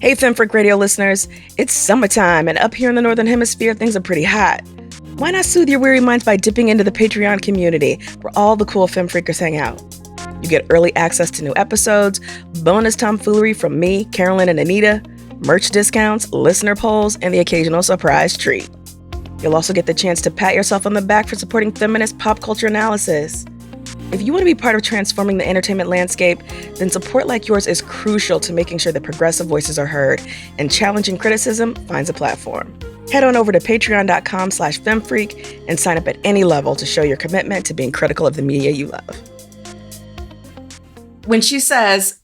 Hey, Freq Radio listeners, it's summertime, and up here in the Northern Hemisphere, things are pretty hot. Why not soothe your weary minds by dipping into the Patreon community, where all the cool Freakers hang out? You get early access to new episodes, bonus tomfoolery from me, Carolyn, and Anita, merch discounts, listener polls, and the occasional surprise treat. You'll also get the chance to pat yourself on the back for supporting feminist pop culture analysis. If you want to be part of transforming the entertainment landscape, then support like yours is crucial to making sure that progressive voices are heard and challenging criticism finds a platform. Head on over to patreon.com/femfreak and sign up at any level to show your commitment to being critical of the media you love. When she says,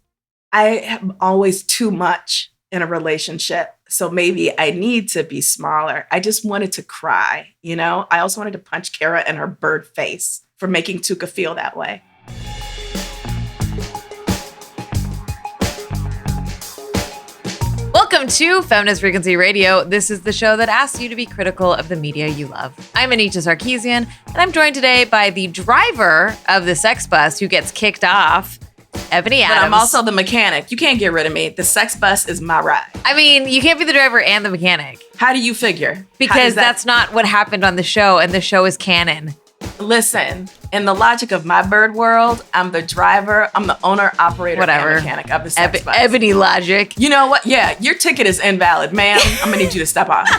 I am always too much in a relationship, so maybe I need to be smaller, I just wanted to cry, you know? I also wanted to punch Kara in her bird face for making TUCA feel that way. Welcome to Feminist Frequency Radio. This is the show that asks you to be critical of the media you love. I'm Anita Sarkeesian, and I'm joined today by the driver of the sex bus who gets kicked off, Ebony Adams. But I'm also the mechanic. You can't get rid of me. The sex bus is my ride. I mean, you can't be the driver and the mechanic. How do you figure? Because that's not what happened on the show, and the show is canon. Listen, in the logic of my bird world, I'm the driver, I'm the owner, operator, and mechanic of the sex bus. Ebony logic. You know what? Yeah, your ticket is invalid, ma'am. I'm gonna need you to step off.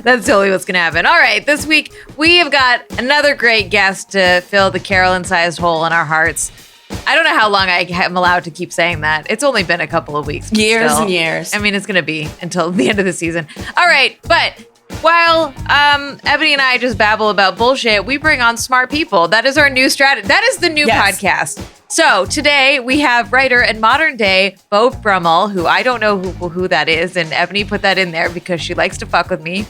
That's totally what's gonna happen. All right, this week we have got another great guest to fill the Carolyn-sized hole in our hearts. I don't know how long I am allowed to keep saying that. It's only been a couple of weeks. Years and years. I mean, it's gonna be until the end of the season. All right, but while Ebony and I just babble about bullshit, we bring on smart people. That is our new strategy. That is the new podcast. So today we have writer and modern day Beau Brummel, who I don't know who that is, and Ebony put that in there because she likes to fuck with me.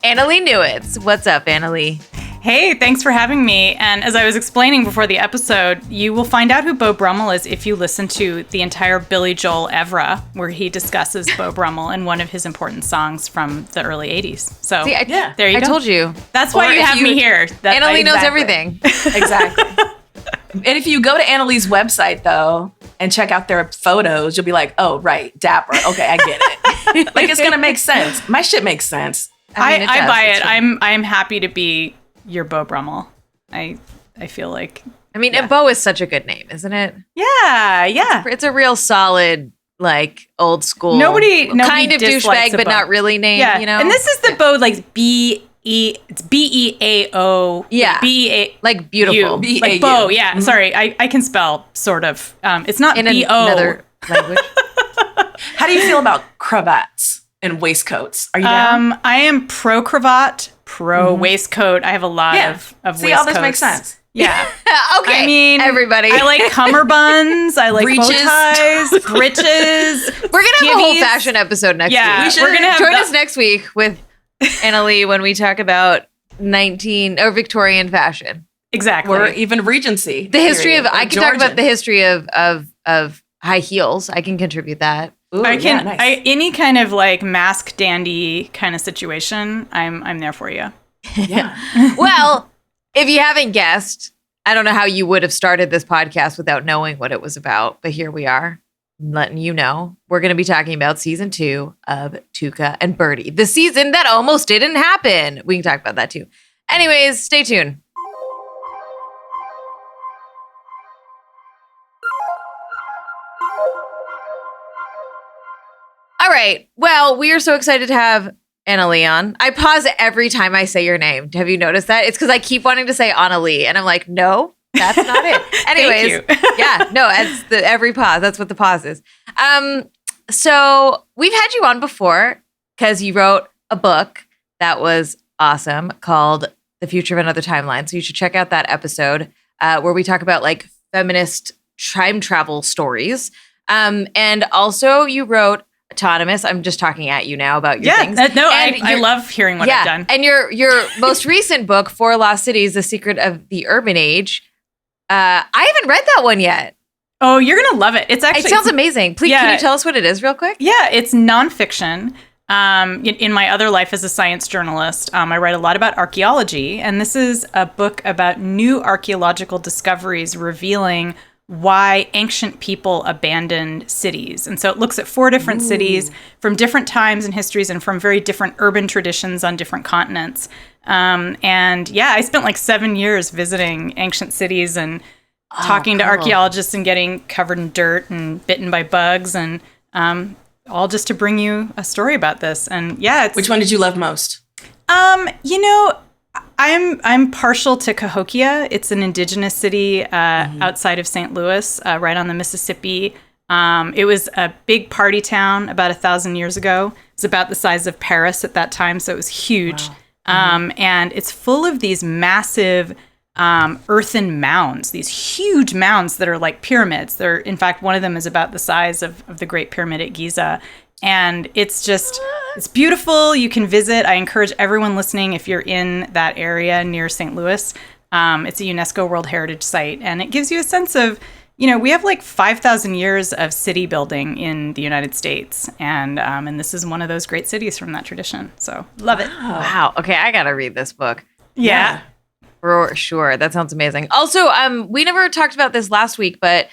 Annalee Newitz. What's up, Annalee? Hey, thanks for having me. And as I was explaining before the episode, you will find out who Beau Brummel is if you listen to the entire Billy Joel oeuvre, where he discusses Beau Brummel in one of his important songs from the early 80s. So there you go. I told you. That's why you have me here. Annalee knows everything. Exactly. And if you go to Annalee's website, though, and check out their photos, you'll be like, oh, right, dapper. Okay, I get it. Like, it's going to make sense. My shit makes sense. I mean, I buy it. I'm happy to be your Beau Brummel. I feel like. I mean, and Beau is such a good name, isn't it? Yeah. It's a real solid, like, old school. Nobody kind of douchebag, but not really name, you know? And this is the Beau, like, it's B-E-A-O. Yeah. B-E-A. Like, beautiful. Like Beau, yeah. Mm-hmm. Sorry, I can spell, sort of. It's not in B-O. another language. How do you feel about cravats and waistcoats? Are you down? I am pro-cravat, pro-waistcoat. I have a lot of waistcoats. See, all this makes sense. Yeah. Okay. I mean, everybody. I like cummerbunds. I like bow ties, breeches. We're going to have a whole fashion episode next week. We're going to have Join us next week with Annalee when we talk about Victorian fashion. Exactly. Or even Regency. The history of, I can Georgian. talk about the history of high heels. I can contribute that. Ooh, I can, nice. any kind of like mask dandy kind of situation, I'm there for you. Yeah. Well, if you haven't guessed, I don't know how you would have started this podcast without knowing what it was about, but here we are, letting you know. We're going to be talking about season 2 of TUCA and Bertie, the season that almost didn't happen. We can talk about that too. Anyways, stay tuned. All right. Well, we are so excited to have Annalee on. I pause every time I say your name. Have you noticed that? It's because I keep wanting to say Annalee, and I'm like, no, that's not it. Anyways, yeah, no, it's every pause. That's what the pause is. So we've had you on before because you wrote a book that was awesome called The Future of Another Timeline. So you should check out that episode where we talk about like feminist time travel stories. And also you wrote Autonomous. I'm just talking at you now about your things. I love hearing what I've done. And your most recent book, 4 Lost Cities, The Secret of the Urban Age. I haven't read that one yet. Oh, you're going to love it. It sounds amazing. Please, can you tell us what it is real quick? Yeah, it's nonfiction. In my other life as a science journalist, I write a lot about archaeology. And this is a book about new archaeological discoveries revealing why ancient people abandoned cities. And so it looks at 4 different cities from different times and histories and from very different urban traditions on different continents. And yeah, I spent like 7 years visiting ancient cities and talking to archaeologists and getting covered in dirt and bitten by bugs, and all just to bring you a story about this. And yeah, which one did you love most? I'm partial to Cahokia. It's an indigenous city outside of St. Louis, right on the Mississippi. It was a big party town about 1,000 years ago. It was about the size of Paris at that time, so it was huge. Wow. And it's full of these massive earthen mounds, these huge mounds that are like pyramids. In fact, one of them is about the size of the Great Pyramid at Giza. And it's beautiful. You can visit. I encourage everyone listening, if you're in that area near St. Louis, it's a UNESCO World Heritage Site. And it gives you a sense of, we have like 5,000 years of city building in the United States. And this is one of those great cities from that tradition. So love it. Wow. Okay, I got to read this book. Yeah. For sure. That sounds amazing. Also, we never talked about this last week, but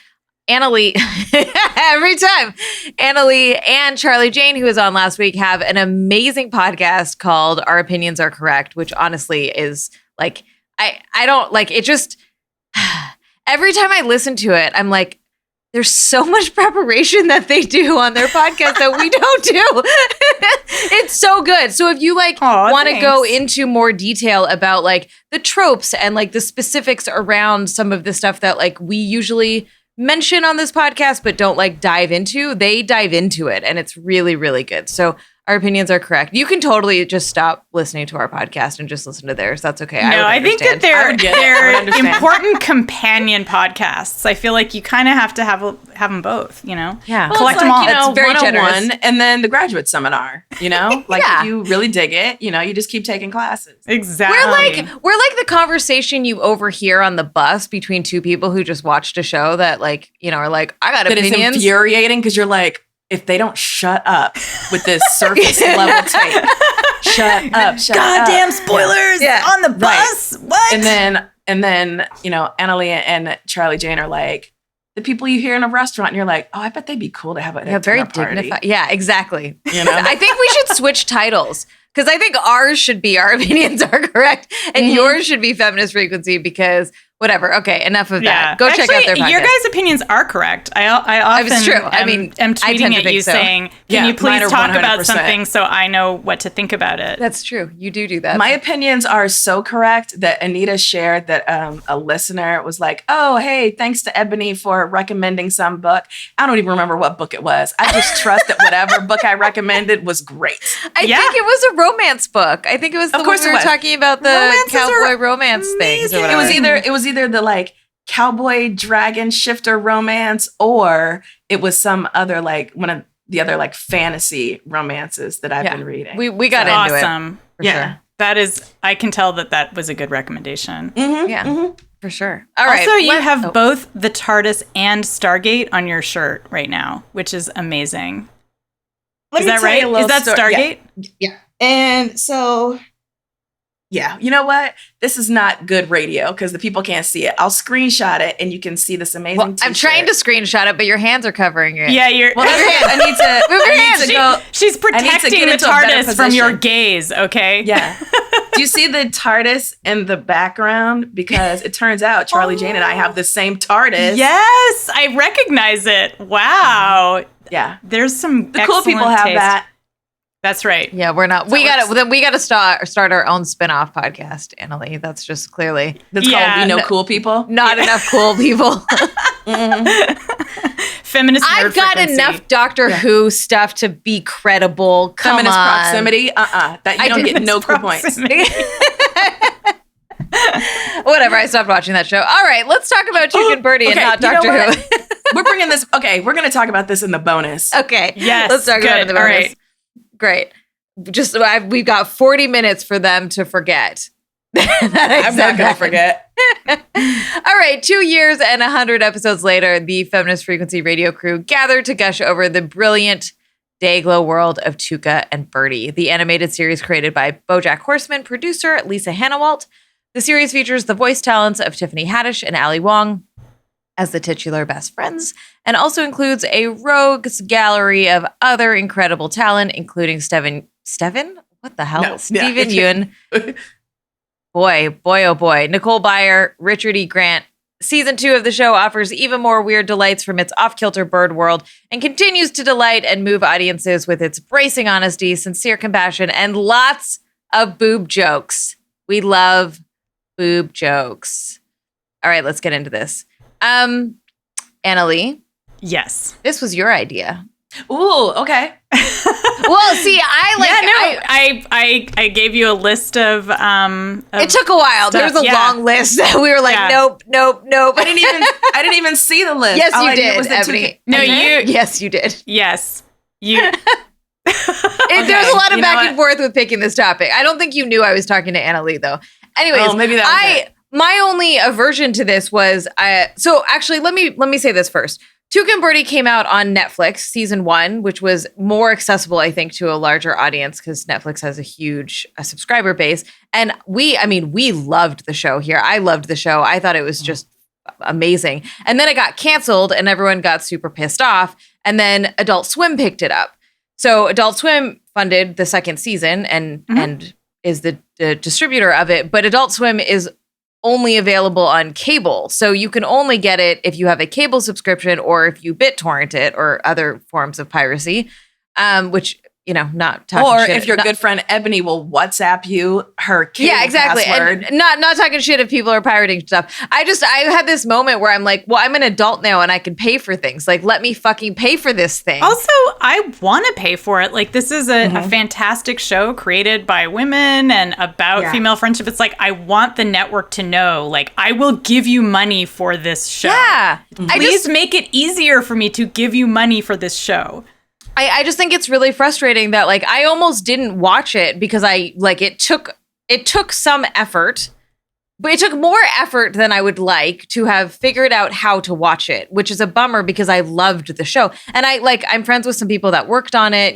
Annalee, every time, Annalee and Charlie Jane, who was on last week, have an amazing podcast called Our Opinions Are Correct, which honestly is like, I don't like it. Just every time I listen to it, I'm like, there's so much preparation that they do on their podcast that we don't do. It's so good. So if you want to go into more detail about like the tropes and like the specifics around some of the stuff that like we usually mention on this podcast but don't like dive into, they dive into it, and it's really, really good. So Our Opinions Are Correct. You can totally just stop listening to our podcast and just listen to theirs. That's okay. No, I think that they're important companion podcasts. I feel like you kind of have to have them both, Yeah. Well, collect them all. It's very 101 generous. and then the graduate seminar, like Yeah. if you really dig it, you just keep taking classes. Exactly. We're like the conversation you overhear on the bus between two people who just watched a show that are like, I got opinions. That is infuriating because you're like, if they don't shut up with this surface level tape, shut up. Goddamn spoilers on the bus. Right. What? And then, Annalee and Charlie Jane are like the people you hear in a restaurant, and you're like, oh, I bet they'd be cool to have a very party. dignified. Yeah, exactly. I think we should switch titles. Because I think ours should be Our Opinions Are Correct, and yours should be Feminist Frequency, because whatever. Okay, enough of that. Go check out their podcast. Your guys' opinions are correct. I often it's true. am tweeting at you saying, can you please talk about 100%. something so I know what to think about it? That's true. You do that. My opinions are so correct that Anita shared that a listener was like, oh, hey, thanks to Ebony for recommending some book. I don't even remember what book it was. I just trust that whatever book I recommended was great. I think it was a romance book. I think it was the one we were talking about, the cowboy romance things. Or whatever. It was either the like cowboy dragon shifter romance, or it was some other like one of the other like fantasy romances that I've been reading. We got into awesome. it. Sure. That is, I can tell that was a good recommendation. For sure. All right. Also, you have both the TARDIS and Stargate on your shirt right now, which is amazing. Is that right? Is that Stargate? Yeah. And so, yeah, you know what? This is not good radio because the people can't see it. I'll screenshot it and you can see this amazing t-shirt. I'm trying to screenshot it, but your hands are covering it. Yeah, you're. Well, I need to move your hands. She's protecting the TARDIS from your gaze, okay? Yeah. Do you see the TARDIS in the background? Because it turns out Charlie Jane and I have the same TARDIS. Yes, I recognize it. Wow. Yeah. There's some the cool people have taste. that. That's right. Yeah, we're not. We got to start our own spin-off podcast, Annalee. That's just clearly called We Know Cool People. Not enough cool people. Feminist. I've got enough Doctor Who stuff to be credible. Come Feminist on. proximity. That you don't get no cool points. Whatever. I stopped watching that show. All right, let's talk about TUCA and Bertie and not Doctor Who. We're bringing this. Okay, we're going to talk about this in the bonus. Okay. Yes. Let's talk about it in the bonus. All right. Great. Just we've got 40 minutes for them to forget. I'm not going to forget. All right. 2 years and 100 episodes later, the Feminist Frequency Radio crew gathered to gush over the brilliant Dayglow world of TUCA and Bertie, the animated series created by BoJack Horseman producer Lisa Hannawalt. The series features the voice talents of Tiffany Haddish and Ali Wong. as the titular best friends, and also includes a rogues gallery of other incredible talent, including Steven? What the hell? No, Steven Yeun. Boy, oh boy. Nicole Byer, Richard E. Grant. Season 2 of the show offers even more weird delights from its off-kilter bird world and continues to delight and move audiences with its bracing honesty, sincere compassion, and lots of boob jokes. We love boob jokes. All right, let's get into this. Annalee. Yes. This was your idea. Ooh, okay. Well, see, I gave you a list of it took a while. stuff, There was a long list. We were like, nope. I didn't even see the list. Yes, All you I knew did, was the Ebony. No, Yes, you did. Yes. You There was a lot of back and forth with picking this topic. I don't think you knew I was talking to Annalee, though. Anyways, maybe that was it. My only aversion to this was so actually let me say this first. TUCA BERTIE came out on Netflix season 1, which was more accessible, I think, to a larger audience because Netflix has a huge subscriber base. And we loved the show here. I loved the show. I thought it was just amazing. And then it got canceled and everyone got super pissed off. And then Adult Swim picked it up. So Adult Swim funded the second season and is the distributor of it. But Adult Swim is only available on cable. So you can only get it if you have a cable subscription or if you BitTorrent it or other forms of piracy, which, not talking or shit. if your good friend Ebony will WhatsApp you her cable password. And not talking shit if people are pirating stuff. I had this moment where I'm like, well, I'm an adult now and I can pay for things. Like, let me fucking pay for this thing. Also, I want to pay for it. Like, this is a fantastic show created by women and about female friendship. It's like, I want the network to know, like, I will give you money for this show. Yeah. Please make it easier for me to give you money for this show. I just think it's really frustrating that like I almost didn't watch it because it took some effort, but it took more effort than I would like to have figured out how to watch it, which is a bummer because I loved the show. And I'm friends with some people that worked on it.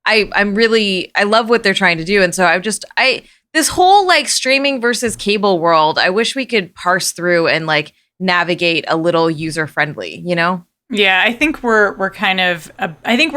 I love what they're trying to do. And so this whole like streaming versus cable world, I wish we could parse through and like navigate a little user friendly, Yeah, I think we're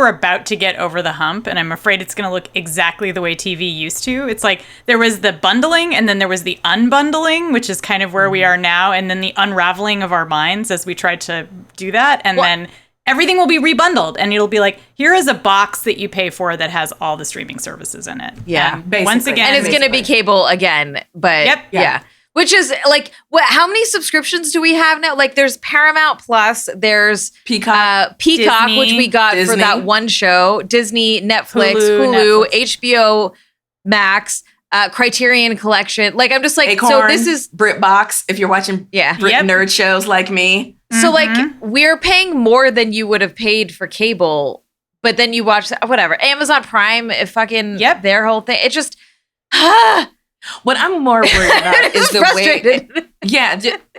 about to get over the hump, and I'm afraid it's going to look exactly the way TV used to. It's like there was the bundling, and then there was the unbundling, which is kind of where we are now, and then the unraveling of our minds as we tried to do that, and then everything will be rebundled, and it'll be like, here is a box that you pay for that has all the streaming services in it. Yeah, once again, and it's going to be cable again, but yeah. Which is like, how many subscriptions do we have now? Like, there's Paramount Plus, there's Peacock, Disney, which we got for that one show, Disney, Netflix, Hulu, HBO Max, Criterion Collection. Like, I'm just like, Acorn, so this is BritBox. If you're watching nerd shows like me, so like we're paying more than you would have paid for cable, but then you watch whatever Amazon Prime, their whole thing. It just. What I'm more worried about is the frustrated.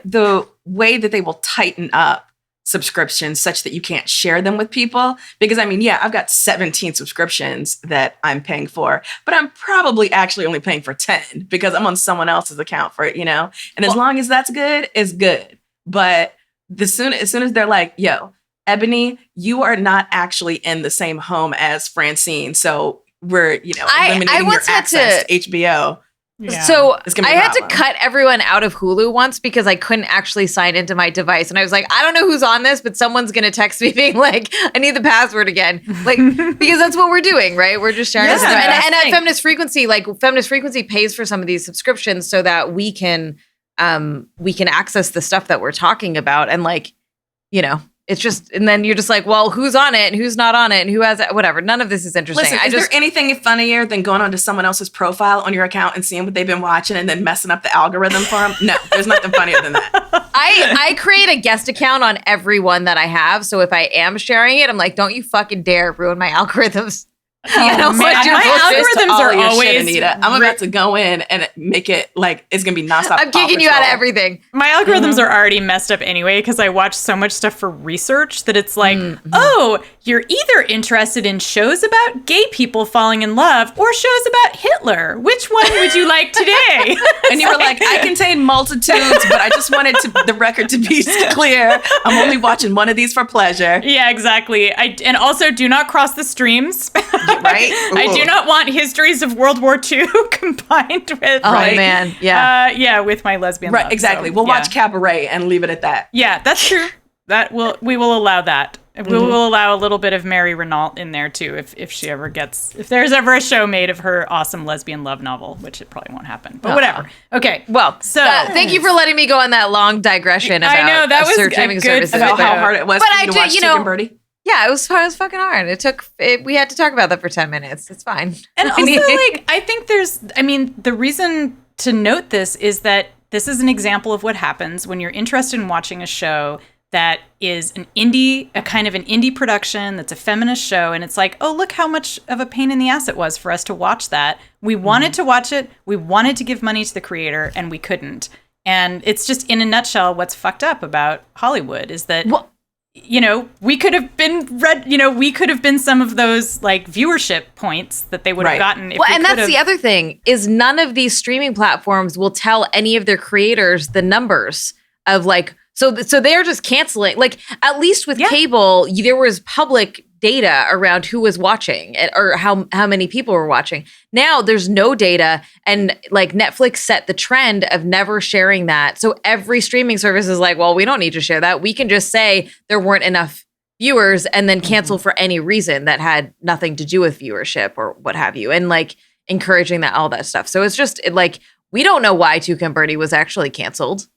the way that they will tighten up subscriptions such that you can't share them with people. Because I've got 17 subscriptions that I'm paying for, but I'm probably actually only paying for 10 because I'm on someone else's account for it, And as long as that's good, it's good. But as soon as they're like, yo, Ebony, you are not actually in the same home as Francine, so we're, eliminating your access to HBO. Yeah. So I had to cut everyone out of Hulu once because I couldn't actually sign into my device. And I was like, I don't know who's on this, but someone's going to text me being like, I need the password again. Like, because that's what we're doing, right? We're just sharing. And at Feminist Frequency, Feminist Frequency pays for some of these subscriptions so that we can access the stuff that we're talking about. And it's just, and then you're just like, well, who's on it and who's not on it and who has it, whatever. None of this is interesting. Listen, is there anything funnier than going onto someone else's profile on your account and seeing what they've been watching and then messing up the algorithm for them? No, there's nothing funnier than that. I create a guest account on every one that I have. So if I am sharing it, I'm like, don't you fucking dare ruin my algorithms. I don't man, want your my bullshit to algorithms all are your shit, always Anita. I'm about to go in and make it like it's gonna be nonstop. I'm kicking you out of everything. My algorithms are already messed up anyway because I watch so much stuff for research that it's like, oh, you're either interested in shows about gay people falling in love or shows about Hitler. Which one would you like today? And you were like, I contain multitudes, but I just wanted the record to be clear. I'm only watching one of these for pleasure. Yeah, exactly. And also do not cross the streams. Right? I do not want histories of World War II combined with Man, yeah. with my lesbian Right, love. exactly. So, We'll yeah. watch Cabaret and leave it at that. Yeah, that's true. We will allow that. We will allow a little bit of Mary Renault in there too, if there's ever a show made of her awesome lesbian love novel, which it probably won't happen. But whatever. Okay. Well, so thank you for letting me go on that long digression about I know, that was a streaming good services. About how hard it was But for I you to did, watch you Chicken know- Birdie. Yeah, it was fucking hard. We had to talk about that for 10 minutes. It's fine. And also, like, I think the reason to note this is that this is an example of what happens when you're interested in watching a show that is a kind of an indie production that's a feminist show. And it's like, oh, look how much of a pain in the ass it was for us to watch that. We wanted to watch it. We wanted to give money to the creator and we couldn't. And it's just in a nutshell, what's fucked up about Hollywood is that, we could have been some of those like viewership points that they would have gotten. If And that's the other thing is none of these streaming platforms will tell any of their creators the numbers of like, so they're just canceling. Like at least with cable, there was public data around who was watching it or how many people were watching. Now there's no data, and like Netflix set the trend of never sharing that. So every streaming service is like, well, we don't need to share that. We can just say there weren't enough viewers and then cancel for any reason that had nothing to do with viewership or what have you, and like encouraging all that stuff. So it's just like we don't know why TUCA and Bertie was actually canceled.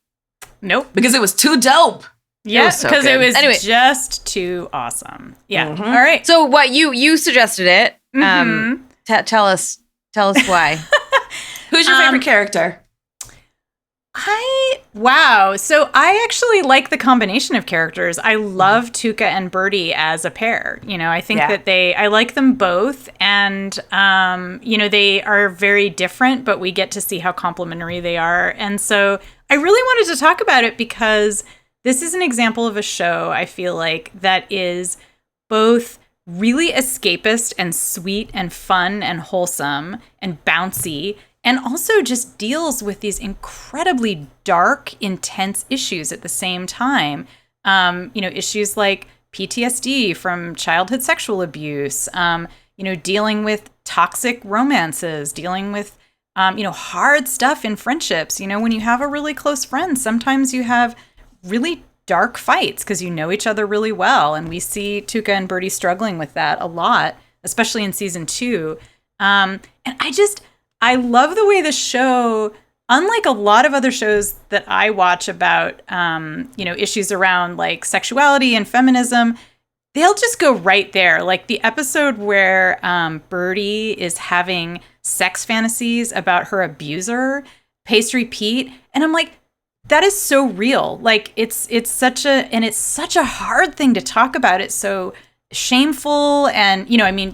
Nope. Because it was too dope. Yes, because it was Anyway. just too awesome. Yeah. All right. So what you suggested it. Tell us why. Who's your favorite character? So I actually like the combination of characters. I love TUCA and Bertie as a pair. I think that I like them both, and they are very different, but we get to see how complementary they are. And so I really wanted to talk about it because this is an example of a show, I feel like, that is both really escapist and sweet and fun and wholesome and bouncy, and also just deals with these incredibly dark, intense issues at the same time. Issues like PTSD from childhood sexual abuse, dealing with toxic romances, dealing with hard stuff in friendships. When you have a really close friend, sometimes you have really dark fights because you know each other really well. And we see TUCA and Bertie struggling with that a lot, especially in season 2. And I love the way the show, unlike a lot of other shows that I watch about, issues around like sexuality and feminism, they'll just go right there. Like the episode where Bertie is having sex fantasies about her abuser, Pastry Pete. And I'm like, that is so real. Like it's such a hard thing to talk about. It's so shameful. And,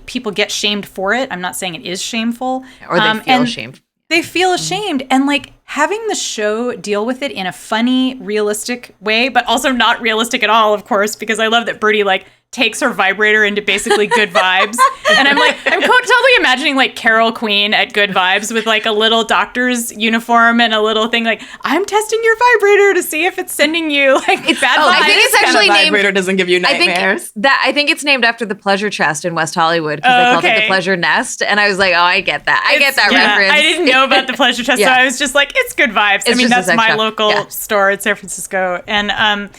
people get shamed for it. I'm not saying it is shameful. Or they feel ashamed. They feel ashamed. And like having the show deal with it in a funny, realistic way, but also not realistic at all, of course, because I love that Bertie like takes her vibrator into basically Good Vibes. And I'm totally imagining like Carol Queen at Good Vibes with like a little doctor's uniform and a little thing like, I'm testing your vibrator to see if it's sending you like bad vibes. I think it's actually named. Vibrator doesn't give you nightmares. I think it's named after the Pleasure Chest in West Hollywood because they called it the Pleasure Nest. And I was like, oh, I get that. I get that reference. I didn't know about the Pleasure Chest, so I was just like, it's Good Vibes. That's my local store in San Francisco. And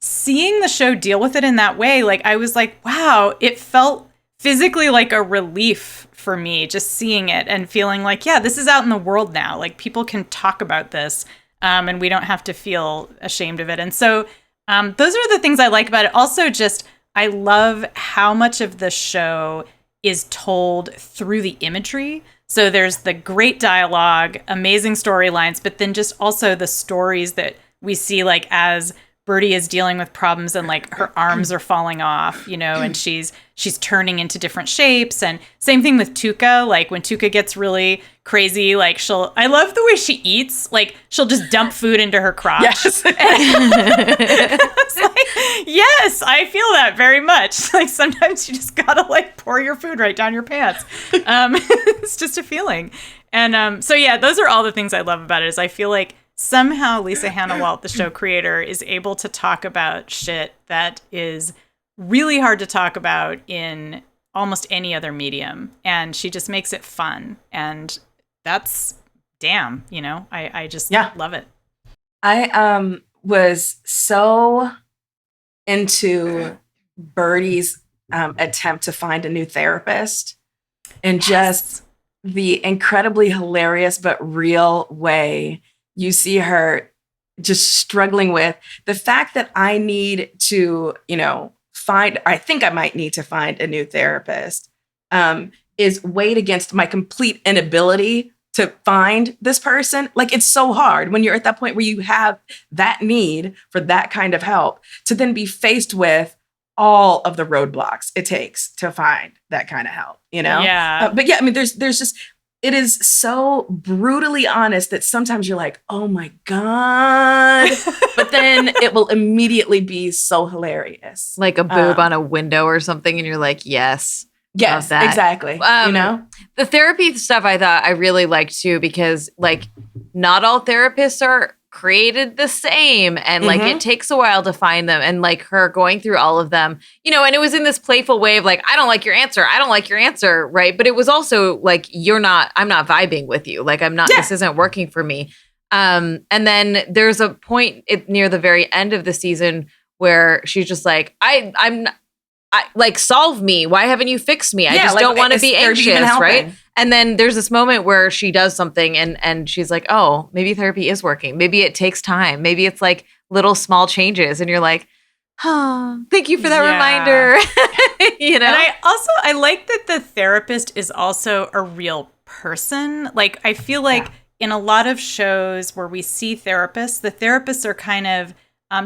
seeing the show deal with it in that way, like I was like, wow, it felt physically like a relief for me just seeing it and feeling like, yeah, this is out in the world now. Like people can talk about this and we don't have to feel ashamed of it. And so those are the things I like about it. Also, just I love how much of the show is told through the imagery. So there's the great dialogue, amazing storylines, but then just also the stories that we see like as Bertie is dealing with problems and like her arms are falling off, you know, and she's turning into different shapes. And same thing with TUCA. Like when TUCA gets really crazy, like I love the way she eats. Like she'll just dump food into her crotch. Yes. It's like, yes, I feel that very much. Like sometimes you just gotta like pour your food right down your pants. It's just a feeling. And so yeah, those are all the things I love about it. Is I feel like somehow Lisa Hanawalt, the show creator, is able to talk about shit that is really hard to talk about in almost any other medium. And she just makes it fun. And that's damn, you know, I just love it. I was so into Bertie's attempt to find a new therapist and just the incredibly hilarious but real way you see her just struggling with the fact that I need to, you know, I think I might need to find a new therapist, is weighed against my complete inability to find this person. Like, it's so hard when you're at that point where you have that need for that kind of help to then be faced with all of the roadblocks it takes to find that kind of help, you know? Yeah. But yeah, I mean, there's just, it is so brutally honest that sometimes you're like, oh my God. But then it will immediately be so hilarious. Like a boob on a window or something. And you're like, yes. Yes, exactly. You know? The therapy stuff I thought I really liked too, because like not all therapists are created the same, and like it takes a while to find them, and like her going through all of them, you know, and it was in this playful way of like, I don't like your answer, right? But it was also like, I'm not vibing with you, like this isn't working for me. And then there's a point near the very end of the season where she's just like, I like, solve me. Why haven't you fixed me? I just don't want to be anxious, right? And then there's this moment where she does something and she's like, oh, maybe therapy is working. Maybe it takes time. Maybe it's like little small changes. And you're like, oh, thank you for that reminder. You know? And I like that the therapist is also a real person. Like, I feel like in a lot of shows where we see therapists, the therapists are kind of,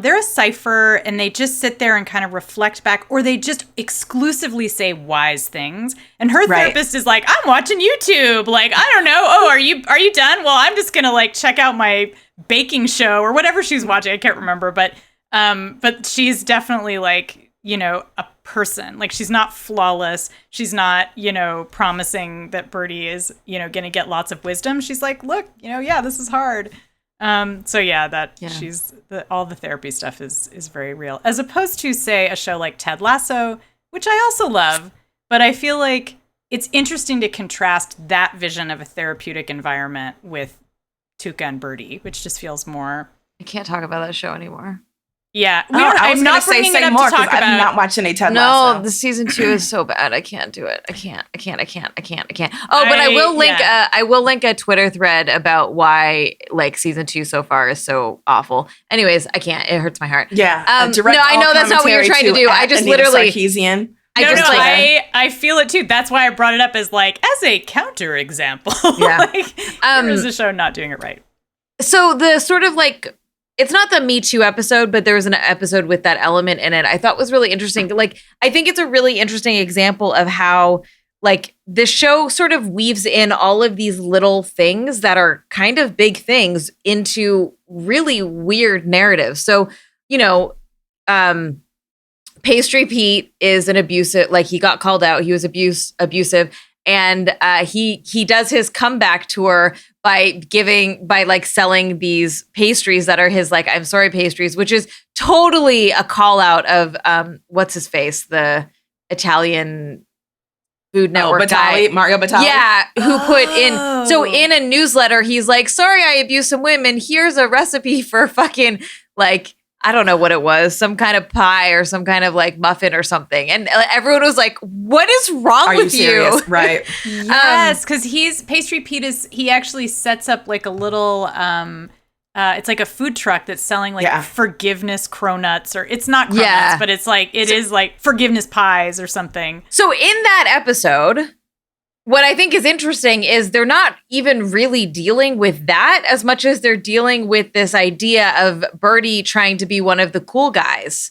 they're a cipher and they just sit there and kind of reflect back, or they just exclusively say wise things. And her therapist is like, I'm watching YouTube. Like, I don't know. Oh, are you done? Well, I'm just going to like check out my baking show or whatever she's watching. I can't remember. But she's definitely like, you know, a person. Like, she's not flawless. She's not, you know, promising that Bertie is, you know, going to get lots of wisdom. She's like, look, you know, this is hard. She's all the therapy stuff is very real, as opposed to, say, a show like Ted Lasso, which I also love, but I feel like it's interesting to contrast that vision of a therapeutic environment with TUCA and Bertie, which just feels more. I can't talk about that show anymore. Yeah, I'm not bringing it up to talk about. I'm not watching a Ted Lasso. No, the season 2 is so bad. I can't do it. I can't. Oh, but I will link. I will link a Twitter thread about why like season 2 so far is so awful. Anyways, I can't. It hurts my heart. Yeah. No, I know that's not what you're trying to do. I just Anita literally. Sarkeesian. I feel it too. That's why I brought it up as like as a counter example. Yeah. Like, there is a show not doing it right. So the sort of like. It's not the Me Too episode, but there was an episode with that element in it I thought was really interesting. Like, I think it's a really interesting example of how, like, the show sort of weaves in all of these little things that are kind of big things into really weird narratives. So, you know, Pastry Pete is an abusive, like, he got called out. He was abusive. And he does his comeback tour by selling these pastries that are his, like, I'm sorry pastries, which is totally a call out of what's his face, the Italian Food Network guy, Mario Batali. Yeah, who put in, so in a newsletter, he's like, sorry, I abused some women. Here's a recipe for fucking, like, I don't know what it was, some kind of pie or some kind of like muffin or something. And everyone was like, what is wrong with you? Right. Yes, because Pastry Pete he actually sets up like a little, it's like a food truck that's selling like forgiveness cronuts, or it's not cronuts, but it's like, it is like forgiveness pies or something. So in that episode, what I think is interesting is they're not even really dealing with that as much as they're dealing with this idea of Bertie trying to be one of the cool guys,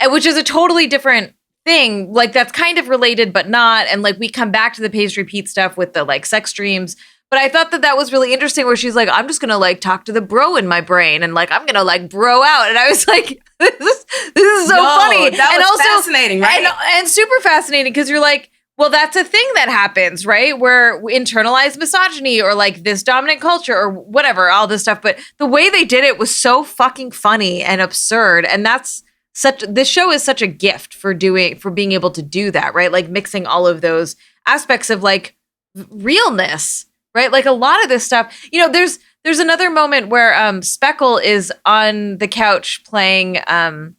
which is a totally different thing. Like, that's kind of related, but not. And like, we come back to the Pastry Pete stuff with the like sex dreams. But I thought that was really interesting where she's like, I'm just going to like talk to the bro in my brain and like, I'm going to like bro out. And I was like, this is so funny. That was also fascinating, right? And super fascinating because you're like, well, that's a thing that happens, right? Where we internalize misogyny or like this dominant culture or whatever, all this stuff. But the way they did it was so fucking funny and absurd. And this show is such a gift for being able to do that, right? Like mixing all of those aspects of like realness, right? Like a lot of this stuff, there's another moment where Speckle is on the couch playing a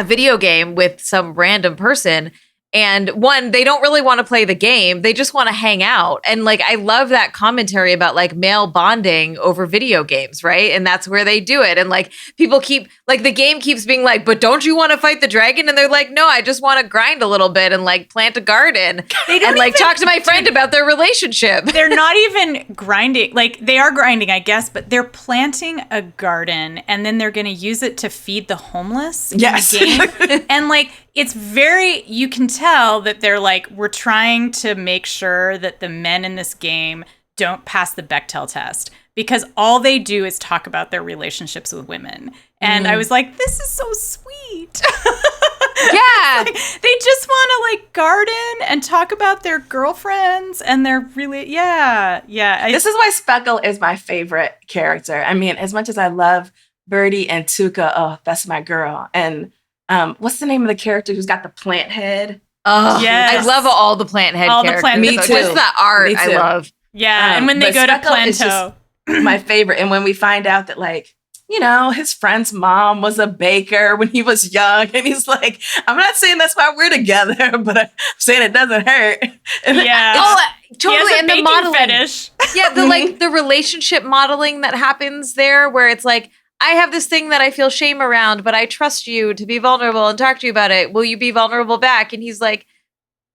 video game with some random person. And one, they don't really want to play the game. They just want to hang out. And like, I love that commentary about like male bonding over video games, right? And that's where they do it. And like, people keep, like the game keeps being like, but don't you want to fight the dragon? And they're like, no, I just want to grind a little bit and like plant a garden and like talk to my friend about their relationship. They're not even grinding. Like, they are grinding, I guess, but they're planting a garden and then they're going to use it to feed the homeless in the game. And like, it's you can tell that they're like, we're trying to make sure that the men in this game don't pass the Bechdel test because all they do is talk about their relationships with women. And I was like, this is so sweet. Yeah. Like, they just want to like garden and talk about their girlfriends and their yeah. This is why Speckle is my favorite character. I mean, as much as I love Bertie and TUCA, oh, that's my girl. And what's the name of the character who's got the plant head? Oh, yes. I love all the plant head characters. Me too. Just the art I love. Yeah, and when they go to Planto. My favorite. And when we find out that like, his friend's mom was a baker when he was young. And he's like, I'm not saying that's why we're together, but I'm saying it doesn't hurt. Yeah. Totally. And the modeling fetish. Yeah, the relationship modeling that happens there where it's like, I have this thing that I feel shame around, but I trust you to be vulnerable and talk to you about it. Will you be vulnerable back? And he's like,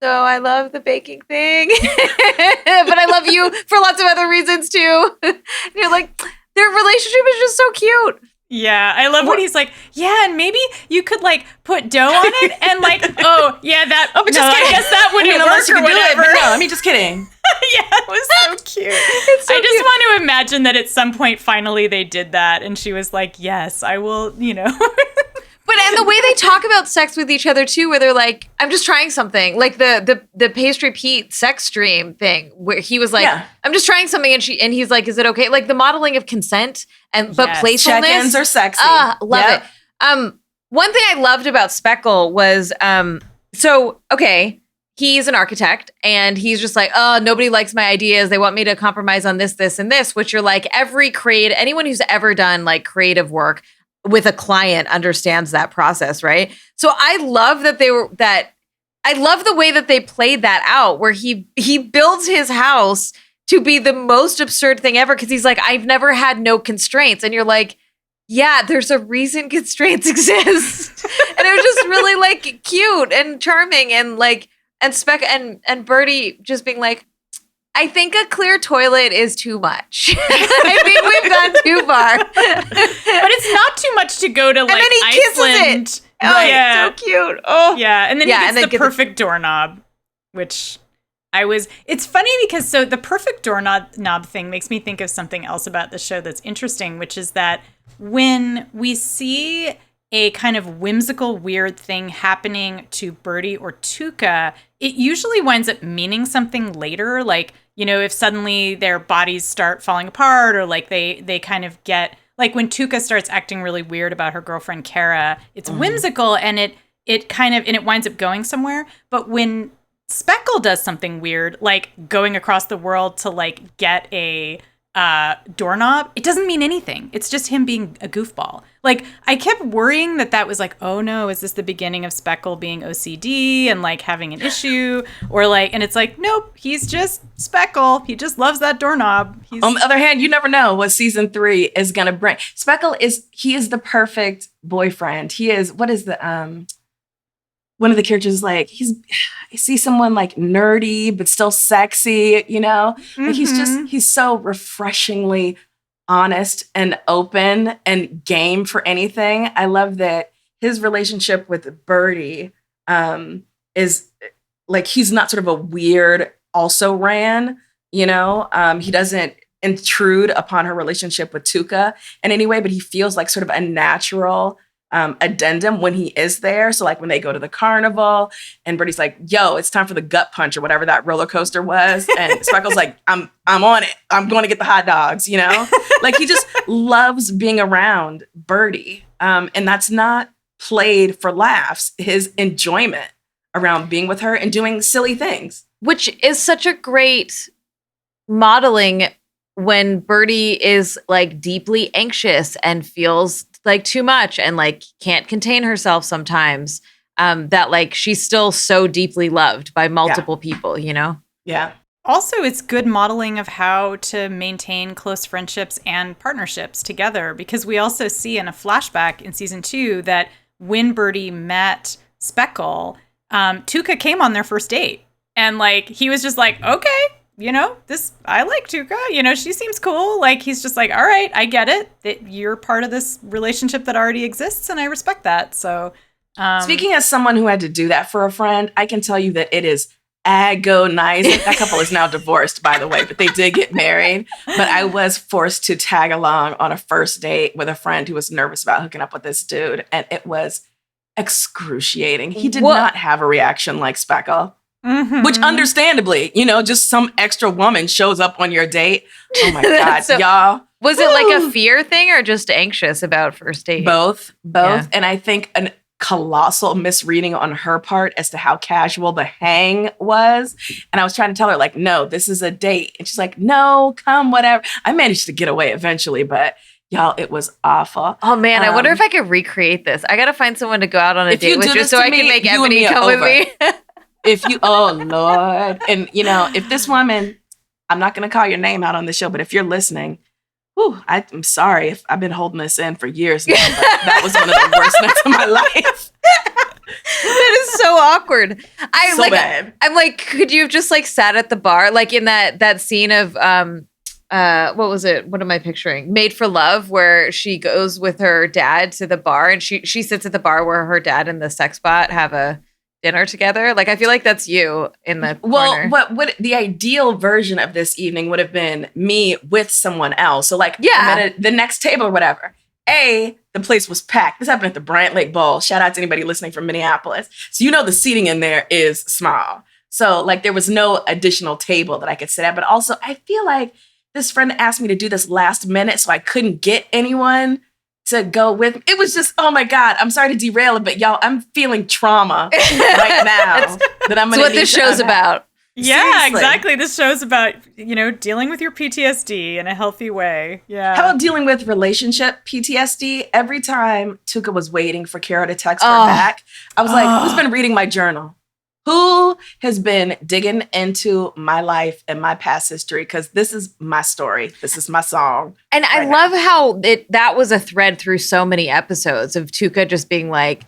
so I love the baking thing, but I love you for lots of other reasons too. And you're like, their relationship is just so cute. Yeah, I love when he's like, yeah, and maybe you could like put dough on it and like, oh yeah, that. Oh, but just kidding. I guess that wouldn't work or whatever. No, I mean, just kidding. Yeah, it was so cute. I just want to imagine that at some point, finally, they did that, and she was like, yes, I will. But and the way they talk about sex with each other too, where they're like, I'm just trying something, like the Pastry Pete sex dream thing, where he was like, I'm just trying something, and he's like, is it okay? Like the modeling of consent but playfulness. Check-ins are sexy. Love it. One thing I loved about Speckle was, he's an architect, and he's just like, oh, nobody likes my ideas. They want me to compromise on this, this, and this. Which you're like, anyone who's ever done like creative work with a client understands that process, right? So I love I love the way that they played that out, where he builds his house to be the most absurd thing ever because he's like, I've never had no constraints, and you're like, yeah, there's a reason constraints exist, and it was just really like cute and charming, and like and Bertie just being like, I think a clear toilet is too much. I think we've gone too far. But it's not too much to go to like Iceland. Kisses it. Oh, yeah. It's so cute. Oh, yeah. And then he gets the perfect doorknob, which it's funny because the perfect doorknob thing makes me think of something else about the show that's interesting, which is that when we see a kind of whimsical, weird thing happening to Bertie or TUCA, it usually winds up meaning something later. Like, if suddenly their bodies start falling apart, or like they kind of get, like when TUCA starts acting really weird about her girlfriend Kara, it's whimsical and it winds up going somewhere. But when Speckle does something weird, like going across the world to like get a doorknob, it doesn't mean anything. It's just him being a goofball. Like, I kept worrying that was like, oh no, is this the beginning of Speckle being OCD and like having an issue, or like, and it's like, nope, he's just Speckle. He just loves that doorknob. On the other hand, you never know what season 3 is gonna bring. Speckle is the perfect boyfriend. He is, what is the one of the characters is like, I see someone like nerdy, but still sexy, you know? Like he's so refreshingly honest and open and game for anything. I love that his relationship with Bertie is like, he's not sort of a weird also ran, you know? He doesn't intrude upon her relationship with TUCA in any way, but he feels like sort of a natural addendum when he is there. So like when they go to the carnival and Bertie's like, yo, it's time for the gut punch or whatever that roller coaster was. And Speckle's like, I'm on it. I'm going to get the hot dogs, you know? Like he just loves being around Bertie. And that's not played for laughs. His enjoyment around being with her and doing silly things. Which is such a great modeling when Bertie is like deeply anxious and feels like too much and like can't contain herself sometimes, that like she's still so deeply loved by multiple people, you know? Yeah. Also, it's good modeling of how to maintain close friendships and partnerships together, because we also see in a flashback in season 2 that when Bertie met Speckle, TUCA came on their first date. And like, he was just like, okay, you know, I like TUCA, you know, she seems cool. Like, he's just like, all right, I get it. That you're part of this relationship that already exists, and I respect that. So, speaking as someone who had to do that for a friend, I can tell you that it is agonizing. That couple is now divorced, by the way, but they did get married. But I was forced to tag along on a first date with a friend who was nervous about hooking up with this dude, and it was excruciating. He did not have a reaction like Speckle. Mm-hmm. Which understandably, you know, just some extra woman shows up on your date. Oh my God, so, y'all. Was it like a fear thing or just anxious about first date? Both. Yeah. And I think an colossal misreading on her part as to how casual the hang was. And I was trying to tell her like, no, this is a date. And she's like, no, come, whatever. I managed to get away eventually, but y'all, it was awful. Oh man, I wonder if I could recreate this. I got to find someone to go out on a date with just so I can make Ebony come with me. Oh Lord. And you know, if this woman, I'm not going to call your name out on the show, but if you're listening, I'm sorry if I've been holding this in for years now, but that was one of the worst nights of my life. That is so awkward. Bad. I'm like, could you have just like sat at the bar, like in that scene of what was it? What am I picturing? Made for Love, where she goes with her dad to the bar and she sits at the bar where her dad and the sex bot have a dinner together. Like, I feel like that's you in the corner. What the ideal version of this evening would have been me with someone else. So like, yeah, I'm at the next table or whatever. The place was packed. This happened at the Bryant Lake Bowl. Shout out to anybody listening from Minneapolis. So you know the seating in there is small. So like there was no additional table that I could sit at. But also I feel like this friend asked me to do this last minute, so I couldn't get anyone to go with me. It was just, oh my God, I'm sorry to derail it, but y'all, I'm feeling trauma right now. That's what this show's about. Yeah, Seriously. exactly. This show's about, you know, dealing with your PTSD in a healthy way. Yeah. How about dealing with relationship PTSD? Every time TUCA was waiting for Kara to text her back, I was like, who's been reading my journal? Who has been digging into my life and my past history? Because this is my story. This is my song. And I love how that was a thread through so many episodes of TUCA just being like,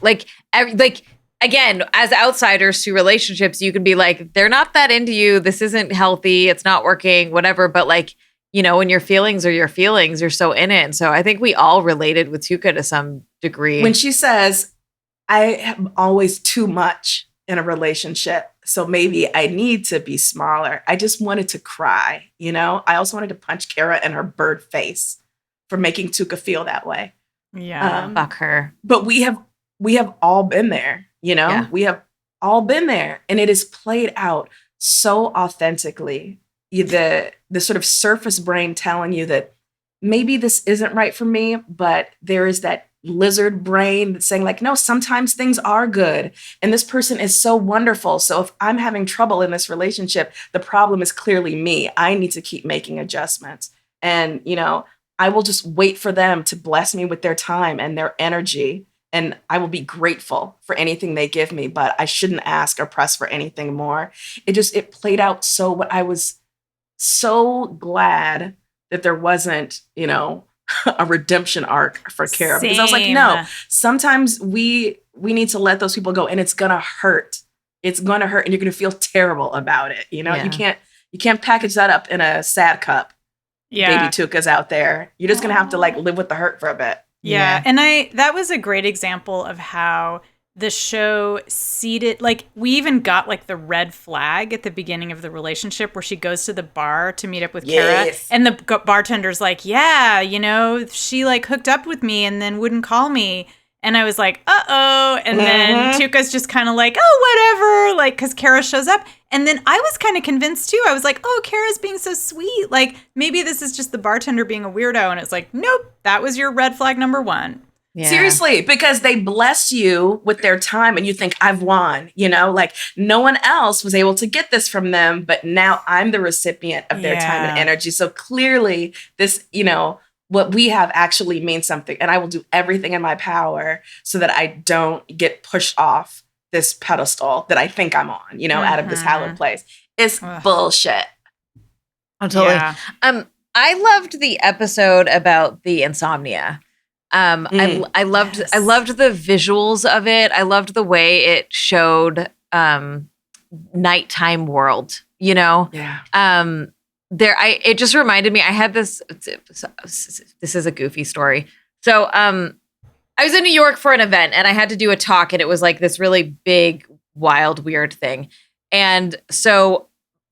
again, as outsiders to relationships, you can be like, they're not that into you. This isn't healthy. It's not working, whatever. But like, you know, when your feelings are your feelings, you're so in it. And so I think we all related with TUCA to some degree. When she says, I am always too much in a relationship, so maybe I need to be smaller. I just wanted to cry, you know? I also wanted to punch Kara in her bird face for making TUCA feel that way. Yeah. Fuck her. But we have all been there, you know? Yeah. We have all been there. And it is played out so authentically. The sort of surface brain telling you that maybe this isn't right for me, but there is that lizard brain that's saying like, no, sometimes things are good. And this person is so wonderful. So if I'm having trouble in this relationship, the problem is clearly me. I need to keep making adjustments. And, you know, I will just wait for them to bless me with their time and their energy. And I will be grateful for anything they give me, but I shouldn't ask or press for anything more. It played out so, I was so glad that there wasn't, you know, a redemption arc for Kara. Because I was like, no, sometimes we we need to let those people go, and it's gonna hurt. It's gonna hurt, and you're gonna feel terrible about it. You know, you can't package that up in a sad cup. Yeah. Baby TUCA's out there. You're just gonna have to like live with the hurt for a bit. Yeah. And that was a great example of how the show seeded, like, we even got like the red flag at the beginning of the relationship where she goes to the bar to meet up with Kara, and the bartender's like, yeah, you know, she like hooked up with me and then wouldn't call me. And I was like, uh-oh. And then TUCA's just kind of like, oh, whatever, like, because Kara shows up. And then I was kind of convinced too. I was like, oh, Kara's being so sweet. Like, maybe this is just the bartender being a weirdo. And it's like, nope, that was your red flag number one. Yeah. Seriously, because they bless you with their time and you think, I've won, you know, like no one else was able to get this from them, but now I'm the recipient of their time and energy. So clearly this, you know, what we have actually means something, and I will do everything in my power so that I don't get pushed off this pedestal that I think I'm on, you know, out of this hallowed place. It's bullshit. Oh, totally. Yeah. I loved the episode about the insomnia. I loved the visuals of it. I loved the way it showed nighttime world, you know? Yeah. It just reminded me, I had this is a goofy story. So I was in New York for an event and I had to do a talk, and it was like this really big, wild, weird thing. And so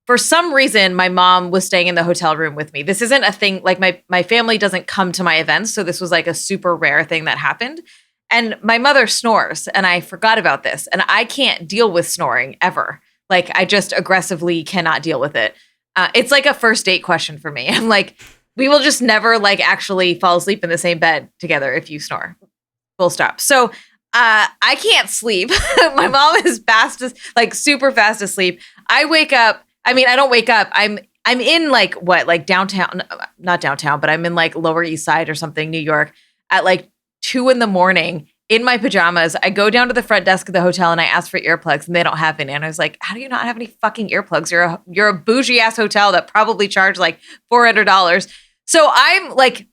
for some reason, my mom was staying in the hotel room with me. This isn't a thing, like my family doesn't come to my events. So this was like a super rare thing that happened. And my mother snores, and I forgot about this. And I can't deal with snoring ever. Like, I just aggressively cannot deal with it. It's like a first date question for me. I'm like, we will just never like actually fall asleep in the same bed together if you snore. Full stop. So I can't sleep. My mom is super fast asleep. I wake up. I mean, I don't wake up. I'm in like downtown, not downtown, but I'm in like Lower East Side or something, New York, at like 2 a.m. in my pajamas. I go down to the front desk of the hotel and I ask for earplugs, and they don't have any. And I was like, how do you not have any fucking earplugs? You're a bougie ass hotel that probably charged like $400. So I'm like,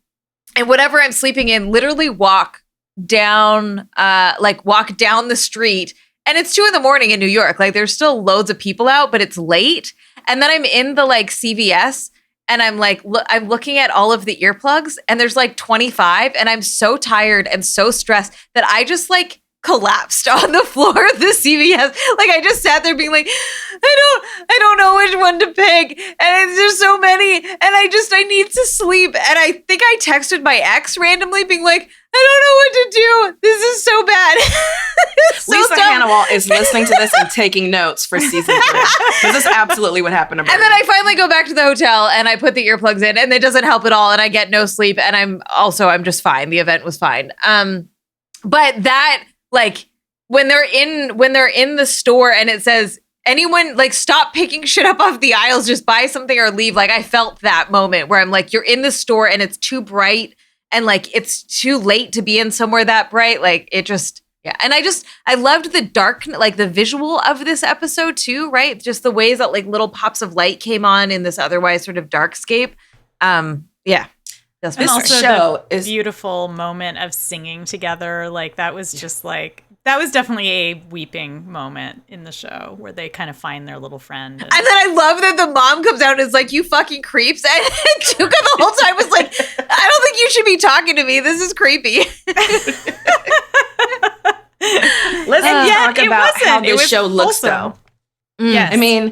and whatever I'm sleeping in, literally walk down the street. And it's 2 a.m. in New York. Like, there's still loads of people out, but it's late. And then I'm in the like CVS, and I'm like, I'm looking at all of the earplugs, and there's like 25, and I'm so tired and so stressed that I just like collapsed on the floor of the CVS. Like, I just sat there being like, I don't know which one to pick. And there's so many, and I need to sleep. And I think I texted my ex randomly being like, I don't know what to do. This is so bad. So Lisa dumb. Hannawalt is listening to this and taking notes for season 3. This is absolutely what happened to Bertie. And then I finally go back to the hotel and I put the earplugs in, and it doesn't help at all. And I get no sleep, and I'm just fine. The event was fine. But that, like, when they're in the store and it says, anyone, like, stop picking shit up off the aisles, just buy something or leave. Like, I felt that moment where I'm like, you're in the store and it's too bright, and like, it's too late to be in somewhere that bright. Like, it just, yeah. And I loved the dark, like the visual of this episode too, right? Just the ways that like little pops of light came on in this otherwise sort of darkscape. Yeah. That's And my also story. show the is- beautiful moment of singing together. Like, that was just like, that was definitely a weeping moment in the show where they kind of find their little friend. And then I love that the mom comes out and is like, you fucking creeps. And TUCA the whole time was like, I don't think you should be talking to me. This is creepy. Let's talk it about how wasn't. It this was show looks, wholesome. though. Yes. I mean,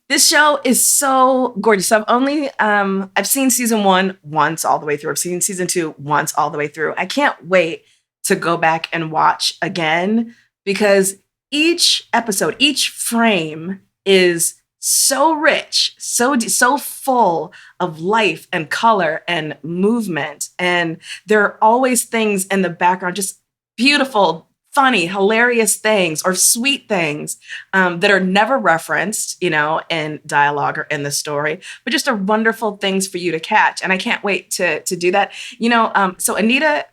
this show is so gorgeous. So I've seen season 1 once all the way through. I've seen season 2 once all the way through. I can't wait to go back and watch again, because each episode, each frame is so rich, so full of life and color and movement. And there are always things in the background, just beautiful, funny, hilarious things or sweet things that are never referenced, you know, in dialogue or in the story, but just are wonderful things for you to catch. And I can't wait to do that. You know, so Anita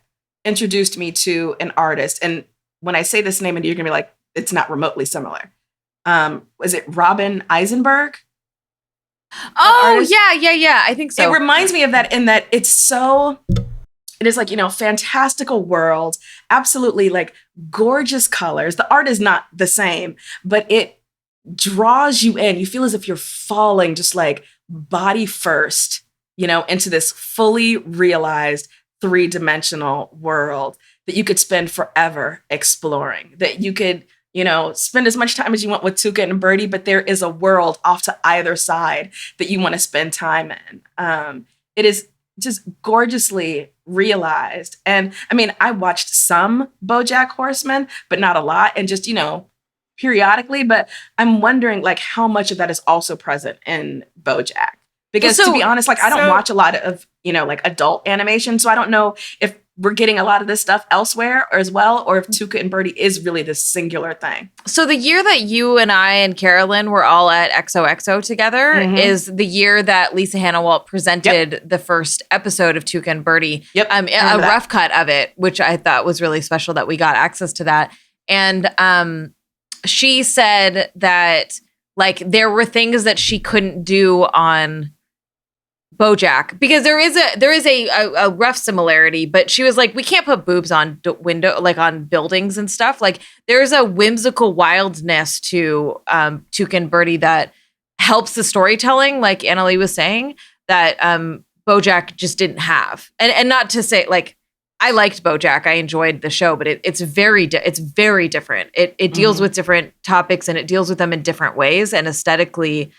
introduced me to an artist. And when I say this name, and you're going to be like, it's not remotely similar. Was it Robin Eisenberg? Oh, yeah. I think so. It reminds me of that in that it's so It is like, fantastical world, absolutely like gorgeous colors. The art is not the same, but it draws you in. You feel as if you're falling just like body first, into this fully realized 3-dimensional world that you could spend forever exploring, that you could, spend as much time as you want with TUCA and Bertie, but there is a world off to either side that you want to spend time in. It is just gorgeously realized. And I mean, I watched some BoJack Horseman, but not a lot. And just, periodically, but I'm wondering like how much of that is also present in BoJack. Because to be honest, like I don't watch a lot of, like adult animation. So I don't know if we're getting a lot of this stuff elsewhere or as well, or if TUCA and Bertie is really this singular thing. So the year that you and I and Carolyn were all at XOXO together is the year that Lisa Hannawalt presented the first episode of TUCA and Bertie. Yep. A rough cut of it, which I thought was really special that we got access to that. And she said that like there were things that she couldn't do on BoJack because there is a rough similarity, but she was like, we can't put boobs on window, like on buildings and stuff. Like there's a whimsical wildness to TUCA and Bertie that helps the storytelling, like Annalee was saying, that BoJack just didn't have. And not to say like I liked BoJack, I enjoyed the show, but it's very different. It deals with different topics and it deals with them in different ways, and aesthetically,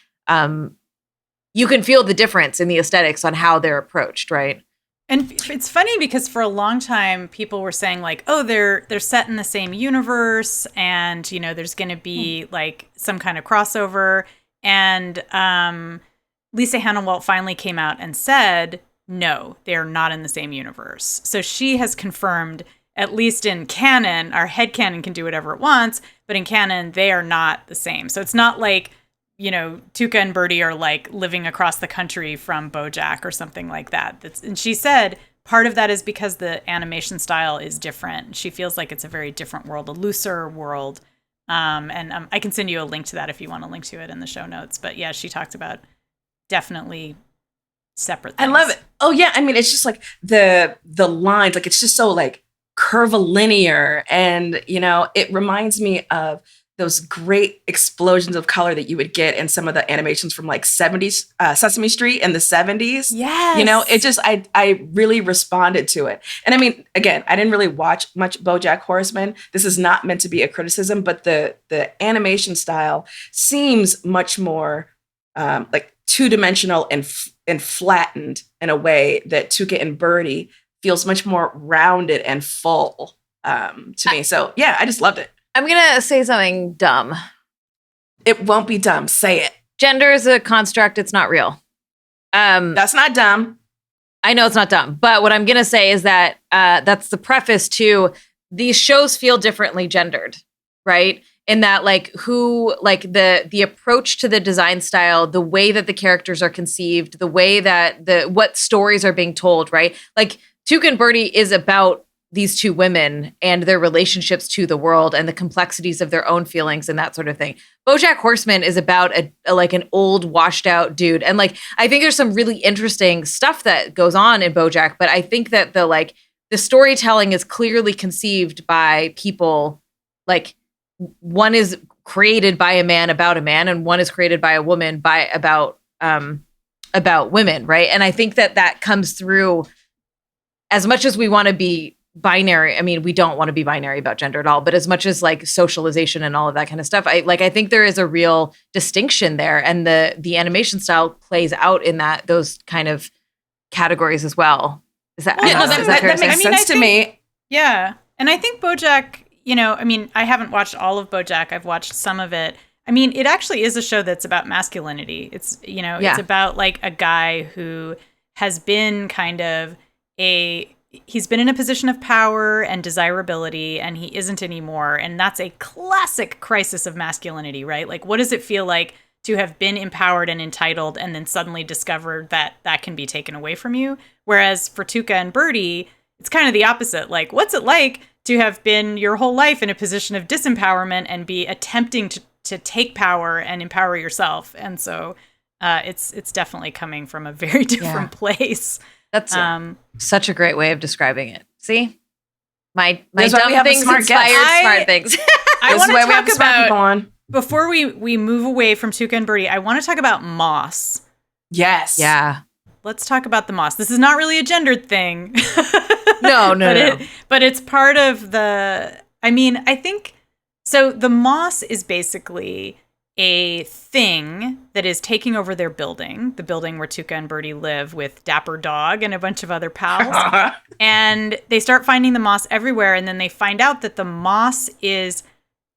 you can feel the difference in the aesthetics on how they're approached, right? And it's funny because for a long time, people were saying like, oh, they're set in the same universe and, there's going to be like some kind of crossover. And Lisa Hannawalt finally came out and said, no, they're not in the same universe. So she has confirmed, at least in canon, our headcanon can do whatever it wants, but in canon, they are not the same. So it's not like, TUCA and Bertie are like living across the country from BoJack or something like that. And she said part of that is because the animation style is different. She feels like it's a very different world, a looser world. And I can send you a link to that if you want to link to it in the show notes. But yeah, she talked about definitely separate things. I love it. Oh yeah, I mean, it's just like the lines, like it's just so like curvilinear, and it reminds me of those great explosions of color that you would get in some of the animations from like 70s Sesame Street in the 70s. Yes. It just I really responded to it. And I mean, again, I didn't really watch much BoJack Horseman. This is not meant to be a criticism, but the animation style seems much more like 2-dimensional and flattened in a way that TUCA and Bertie feels much more rounded and full to me. So yeah, I just loved it. I'm going to say something dumb. It won't be dumb. Say it. Gender is a construct. It's not real. That's not dumb. I know it's not dumb. But what I'm going to say is that that's the preface to these shows feel differently gendered, right? In that like the approach to the design style, the way that the characters are conceived, the way that what stories are being told, right? Like TUCA and Bertie is about these two women and their relationships to the world and the complexities of their own feelings and that sort of thing. BoJack Horseman is about like an old washed out dude. And like, I think there's some really interesting stuff that goes on in BoJack, but I think that the storytelling is clearly conceived by people. Like one is created by a man about a man and one is created by a woman about women. Right. And I think that comes through as much as we want to be binary. I mean, we don't want to be binary about gender at all, but as much as like socialization and all of that kind of stuff, I think there is a real distinction there, and the animation style plays out in those kind of categories as well. Is that that makes sense to me? Yeah, and I think BoJack. I mean, I haven't watched all of BoJack. I've watched some of it. I mean, it actually is a show that's about masculinity. It's it's about like a guy who has been kind of he's been in a position of power and desirability, and he isn't anymore. And that's a classic crisis of masculinity, right? Like, what does it feel like to have been empowered and entitled and then suddenly discovered that can be taken away from you? Whereas for TUCA and Bertie, it's kind of the opposite. Like, what's it like to have been your whole life in a position of disempowerment and be attempting to take power and empower yourself? And so it's definitely coming from a very different place. That's such a great way of describing it. See? My That's why we dumb have a things smart inspired guest. smart things. I want to talk about, on. before we move away from TUCA and Bertie, I want to talk about moss. Yes. Yeah. Let's talk about the moss. This is not really a gendered thing. No. But it's part of the, I think, so the moss is basically a thing that is taking over their building, the building where TUCA and Bertie live with Dapper Dog and a bunch of other pals. And they start finding the moss everywhere. And then they find out that the moss is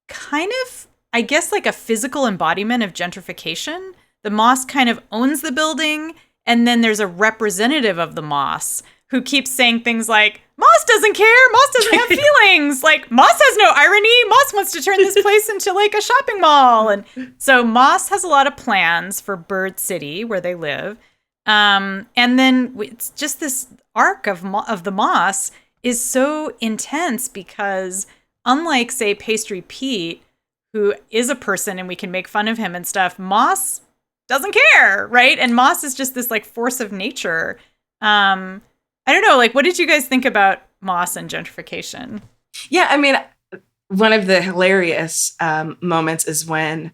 kind of, I guess, like a physical embodiment of gentrification. The moss kind of owns the building. And then there's a representative of the moss who keeps saying things like, Moss doesn't care. Moss doesn't have feelings. Like, Moss has no irony. Moss wants to turn this place into like a shopping mall. And so Moss has a lot of plans for Bird City, where they live. And then it's just this arc of the moss is so intense because unlike, say, Pastry Pete, who is a person and we can make fun of him and stuff, Moss doesn't care, right? And Moss is just this like force of nature. I don't know, like, what did you guys think about moss and gentrification? Yeah, I mean, one of the hilarious moments is when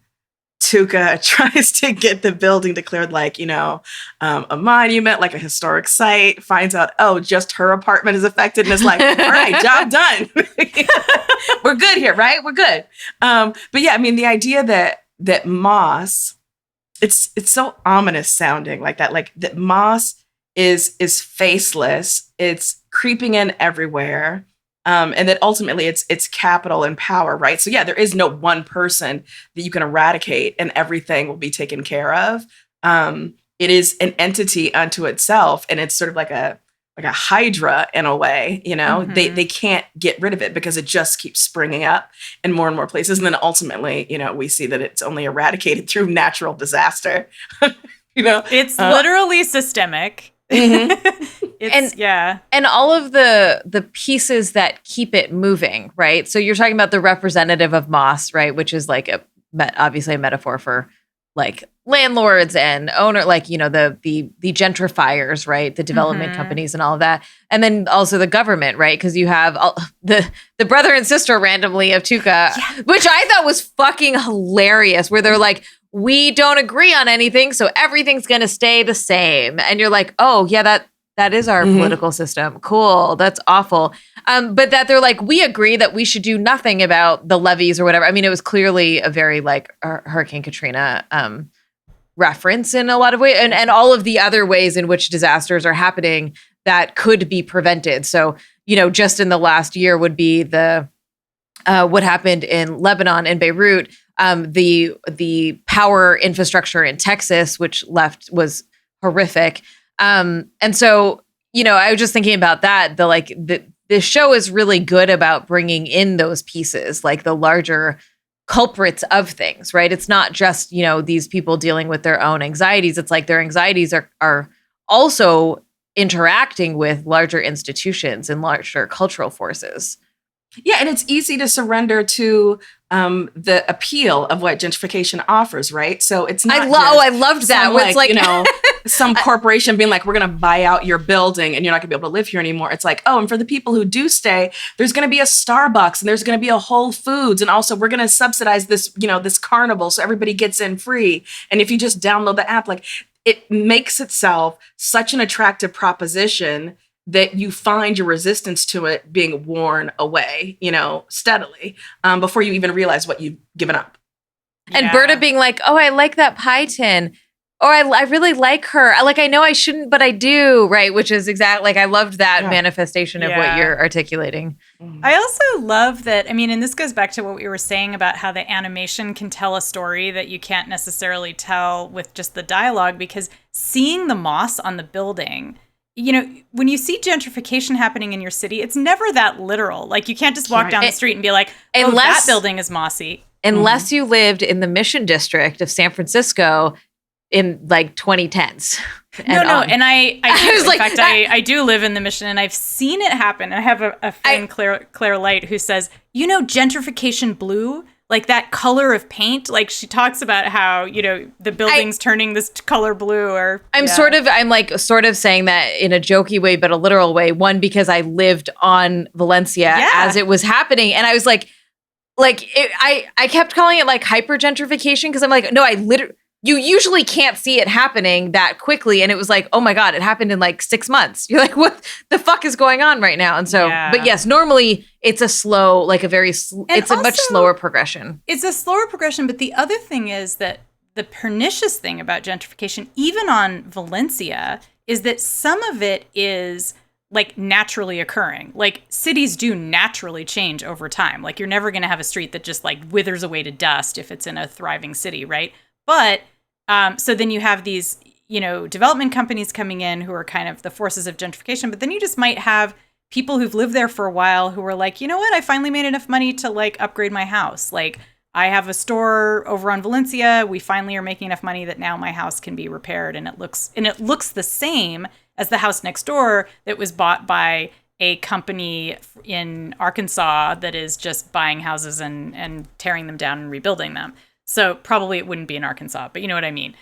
TUCA tries to get the building declared like, a monument, like a historic site, finds out, just her apartment is affected, and is like, all right, job done. We're good here, right? We're good. But yeah, I mean, the idea that moss, it's so ominous sounding like that, like that moss is faceless, it's creeping in everywhere, and that ultimately it's capital and power, right? So yeah, there is no one person that you can eradicate and everything will be taken care of. It is an entity unto itself, and it's sort of like a hydra in a way, Mm-hmm. They can't get rid of it because it just keeps springing up in more and more places, and then ultimately, we see that it's only eradicated through natural disaster. It's literally systemic. Mm-hmm. And all of the pieces that keep it moving, right? So you're talking about the representative of moss, right? Which is like obviously a metaphor for like landlords and owner, like, the gentrifiers, right? The development companies and all of that. And then also the government, right? Because you have the brother and sister randomly of TUCA, which I thought was fucking hilarious, where they're like, we don't agree on anything, so everything's going to stay the same. And you're like, oh, yeah, that is our political system. Cool. That's awful. But that they're like, we agree that we should do nothing about the levees or whatever. I mean, it was clearly a very like Hurricane Katrina reference in a lot of ways, and all of the other ways in which disasters are happening that could be prevented. So, just in the last year would be the what happened in Lebanon and Beirut, the power infrastructure in Texas, which was horrific. And so, I was just thinking about that. The show is really good about bringing in those pieces, like the larger culprits of things, right? It's not just, these people dealing with their own anxieties. It's like their anxieties are also interacting with larger institutions and larger cultural forces. Yeah, and it's easy to surrender to the appeal of what gentrification offers, right? So it's not. I loved that. Some, where it's like some corporation being like, we're going to buy out your building and you're not going to be able to live here anymore. It's like, and for the people who do stay, there's going to be a Starbucks and there's going to be a Whole Foods, and also we're going to subsidize this, this carnival so everybody gets in free. And if you just download the app, like, it makes itself such an attractive proposition that you find your resistance to it being worn away, steadily, before you even realize what you've given up. And Berta being like, oh, I like that pie tin. Or I really like her. I know I shouldn't, but I do, right? Which is exactly, like, I loved that manifestation of what you're articulating. I also love that, and this goes back to what we were saying about how the animation can tell a story that you can't necessarily tell with just the dialogue, because seeing the moss on the building, when you see gentrification happening in your city, it's never that literal. Like, you can't just walk down the street and be like, that building is mossy. Unless you lived in the Mission District of San Francisco in like 2010s. And I do live in the Mission, and I've seen it happen. I have a friend, Claire Light, who says, gentrification blue, like that color of paint. Like she talks about how, the building's turning this color blue or. I'm sort of saying that in a jokey way, but a literal way. One, because I lived on Valencia as it was happening. And I was I kept calling it like hyper gentrification because I'm like, no, you usually can't see it happening that quickly. And it was like, oh my God, it happened in like 6 months. You're like, what the fuck is going on right now? And so, but yes, normally it's a slow, like it's a much slower progression. It's a slower progression. But the other thing is that the pernicious thing about gentrification, even on Valencia, is that some of it is like naturally occurring. Like cities do naturally change over time. Like you're never going to have a street that just like withers away to dust if it's in a thriving city, right? But so then you have these, development companies coming in who are kind of the forces of gentrification. But then you just might have people who've lived there for a while who are like, you know what? I finally made enough money to like upgrade my house. Like I have a store over on Valencia. We finally are making enough money that now my house can be repaired. And it looks the same as the house next door that was bought by a company in Arkansas that is just buying houses and tearing them down and rebuilding them. So probably it wouldn't be in Arkansas, but you know what I mean?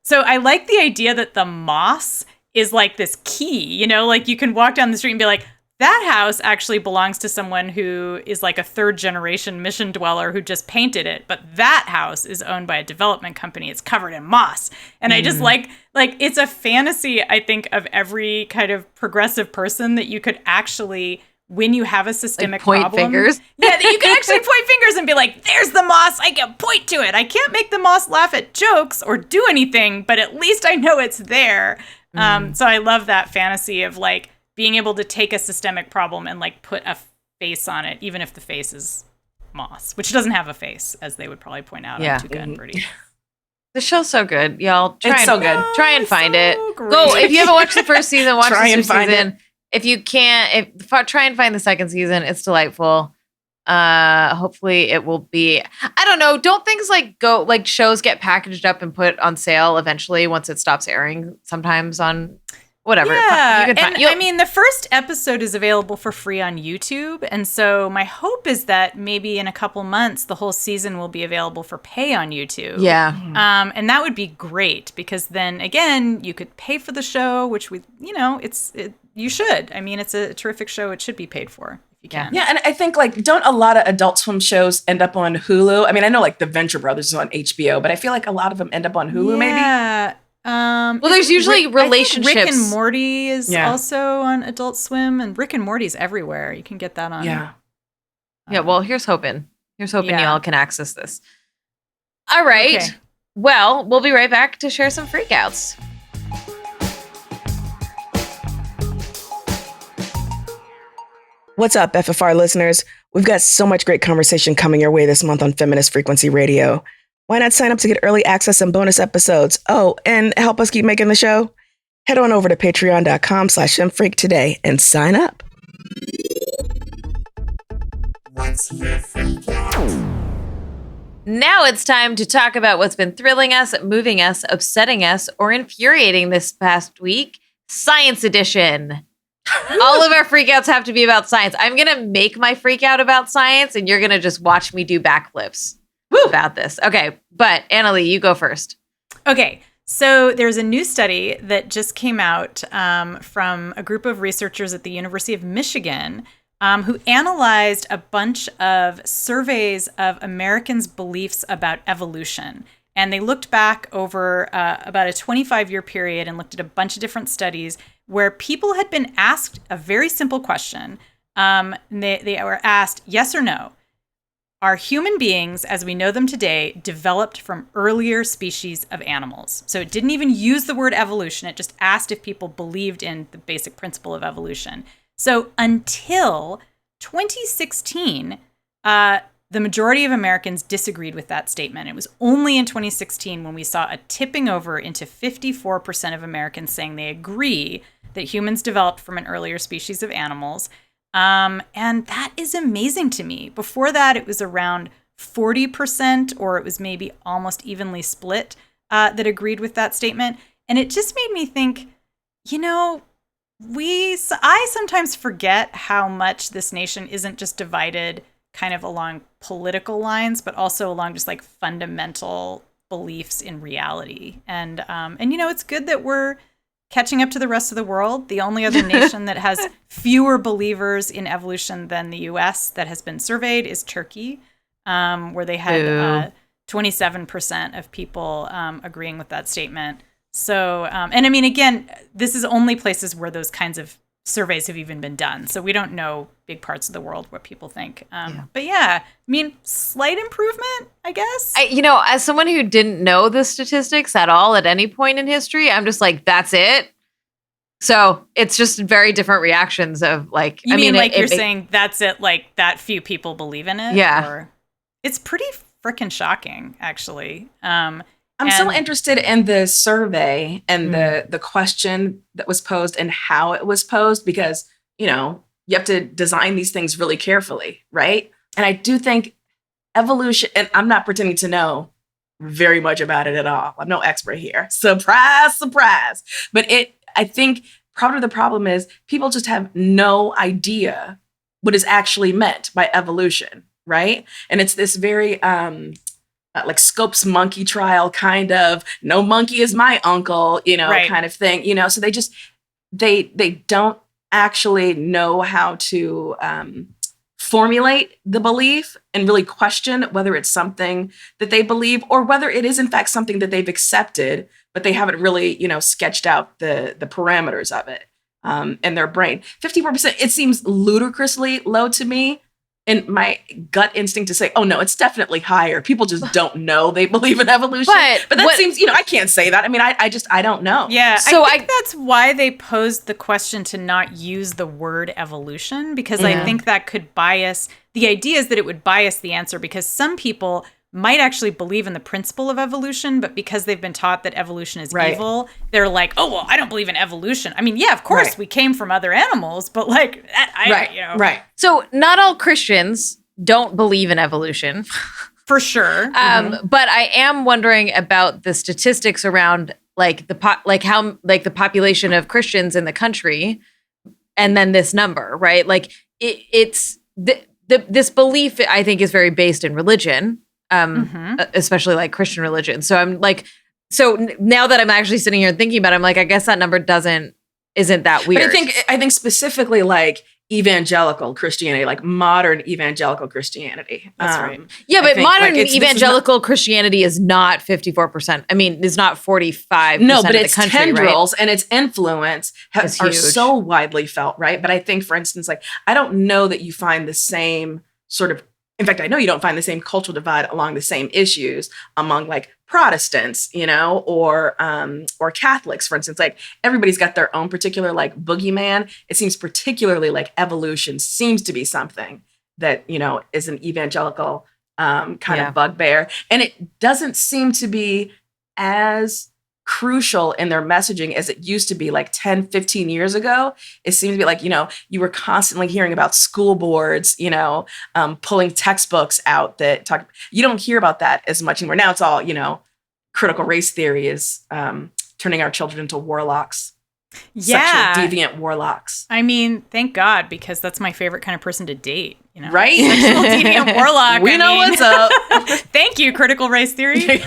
So I like the idea that the moss is like this key, like you can walk down the street and be like, that house actually belongs to someone who is like a third generation mission dweller who just painted it. But that house is owned by a development company. It's covered in moss. And I just like it's a fantasy, I think, of every kind of progressive person that you could actually, when you have a systemic point problem, fingers. Yeah, that you can actually point fingers and be like, there's the moss. I can point to it. I can't make the moss laugh at jokes or do anything, but at least I know it's there. So I love that fantasy of like being able to take a systemic problem and like put a face on it, even if the face is moss, which doesn't have a face, as they would probably point out on TUCA and Bertie. The show's so good, y'all. It's so good. Try and find it. Great. Go if you haven't watched the first season. Watch Try the and second find season. it. If you can't, try and find the second season. It's delightful. Hopefully it will be. I don't know. Don't things like shows get packaged up and put on sale eventually once it stops airing? Sometimes on whatever. Yeah, You can I mean, the first episode is available for free on YouTube, and so my hope is that maybe in a couple months the whole season will be available for pay on YouTube. Yeah. And that would be great because then again you could pay for the show, which you should. I mean, it's a terrific show. It should be paid for if you can. Yeah, and I think don't a lot of Adult Swim shows end up on Hulu? I mean, I know like The Venture Brothers is on HBO, but I feel like a lot of them end up on Hulu. Maybe. Yeah. Well, there's usually relationships. Rick and Morty is also on Adult Swim, and Rick and Morty's everywhere. You can get that on. Yeah. Yeah. Well, here's hoping. Y'all can access this. All right. Okay. Well, we'll be right back to share some freakouts. What's up, FFR listeners? We've got so much great conversation coming your way this month on Feminist Frequency Radio. Why not sign up to get early access and bonus episodes? Oh, and help us keep making the show? Head on over to patreon.com/femfreak today and sign up. What's your freak out? Now it's time to talk about what's been thrilling us, moving us, upsetting us, or infuriating this past week. Science edition. All of our freakouts have to be about science. I'm going to make my freakout about science, and you're going to just watch me do backflips. About this. Okay, but Annalee, you go first. Okay, so there's a new study that just came out from a group of researchers at the University of Michigan who analyzed a bunch of surveys of Americans' beliefs about evolution. And they looked back over about a 25-year period and looked at a bunch of different studies where people had been asked a very simple question. They were asked, yes or no, are human beings, as we know them today, developed from earlier species of animals? So it didn't even use the word evolution. It just asked if people believed in the basic principle of evolution. So until 2016, the majority of Americans disagreed with that statement. It was only in 2016 when we saw a tipping over into 54% of Americans saying they agree that humans developed from an earlier species of animals. And that is amazing to me. Before that, it was around 40%, or it was maybe almost evenly split, that agreed with that statement. And it just made me think, I sometimes forget how much this nation isn't just divided kind of along political lines, but also along just like fundamental beliefs in reality. And it's good that we're catching up to the rest of the world. The only other nation that has fewer believers in evolution than the U.S. that has been surveyed is Turkey, where they had 27% of people agreeing with that statement. So, again, this is only places where those kinds of surveys have even been done. So we don't know big parts of the world what people think. But yeah, slight improvement, I guess. As someone who didn't know the statistics at all at any point in history, I'm just like, that's it. So it's just very different reactions of like, you're saying that's it, like that few people believe in it? Yeah. It's pretty freaking shocking, actually. I'm so interested in the survey and the question that was posed and how it was posed, because, you have to design these things really carefully, right? And I do think evolution, and I'm not pretending to know very much about it at all. I'm no expert here. Surprise, surprise. But I think part of the problem is people just have no idea what is actually meant by evolution, right? And it's this very like Scopes monkey trial kind of, no monkey is my uncle, right. kind of thing, so they don't actually know how to formulate the belief and really question whether it's something that they believe or whether it is in fact something that they've accepted, but they haven't really, sketched out the parameters of it in their brain. 54%, it seems ludicrously low to me. And my gut instinct to say, oh no, it's definitely higher. People just don't know they believe in evolution. But that seems, I can't say that. I don't know. Yeah, so I think that's why they posed the question to not use the word evolution, because I think that could bias. The idea is that it would bias the answer, because some people might actually believe in the principle of evolution, but because they've been taught that evolution is evil, they're like, oh, well, I don't believe in evolution. Of course we came from other animals, but like, Right. So not all Christians don't believe in evolution. For sure. But I am wondering about the statistics around like the population of Christians in the country, and then this number, right? Like it's this belief, I think, is very based in religion. Especially like Christian religion. So I'm like, now that I'm actually sitting here and thinking about it, I'm like, I guess that number isn't that weird. But I think specifically like evangelical Christianity, like modern evangelical Christianity. That's right. Yeah, but modern evangelical Christianity is not 54%. It's not 45%. No, but of its the country, tendrils right? and its influence are so widely felt, right? But I think, for instance, like I don't know that you find the same sort of. In fact, I know you don't find the same cultural divide along the same issues among like Protestants, or Catholics, for instance. Like everybody's got their own particular like boogeyman. It seems particularly like evolution seems to be something that, is an evangelical kind of bugbear. And it doesn't seem to be as crucial in their messaging as it used to be like 10, 15 years ago. It seems to be like, you were constantly hearing about school boards, pulling textbooks out that talk. You don't hear about that as much anymore. Now it's all, critical race theory is turning our children into warlocks. Yeah. Sexual deviant warlocks. Thank God, because that's my favorite kind of person to date. Right? Sexual deviant warlock. We know what's up. Thank you, critical race theory.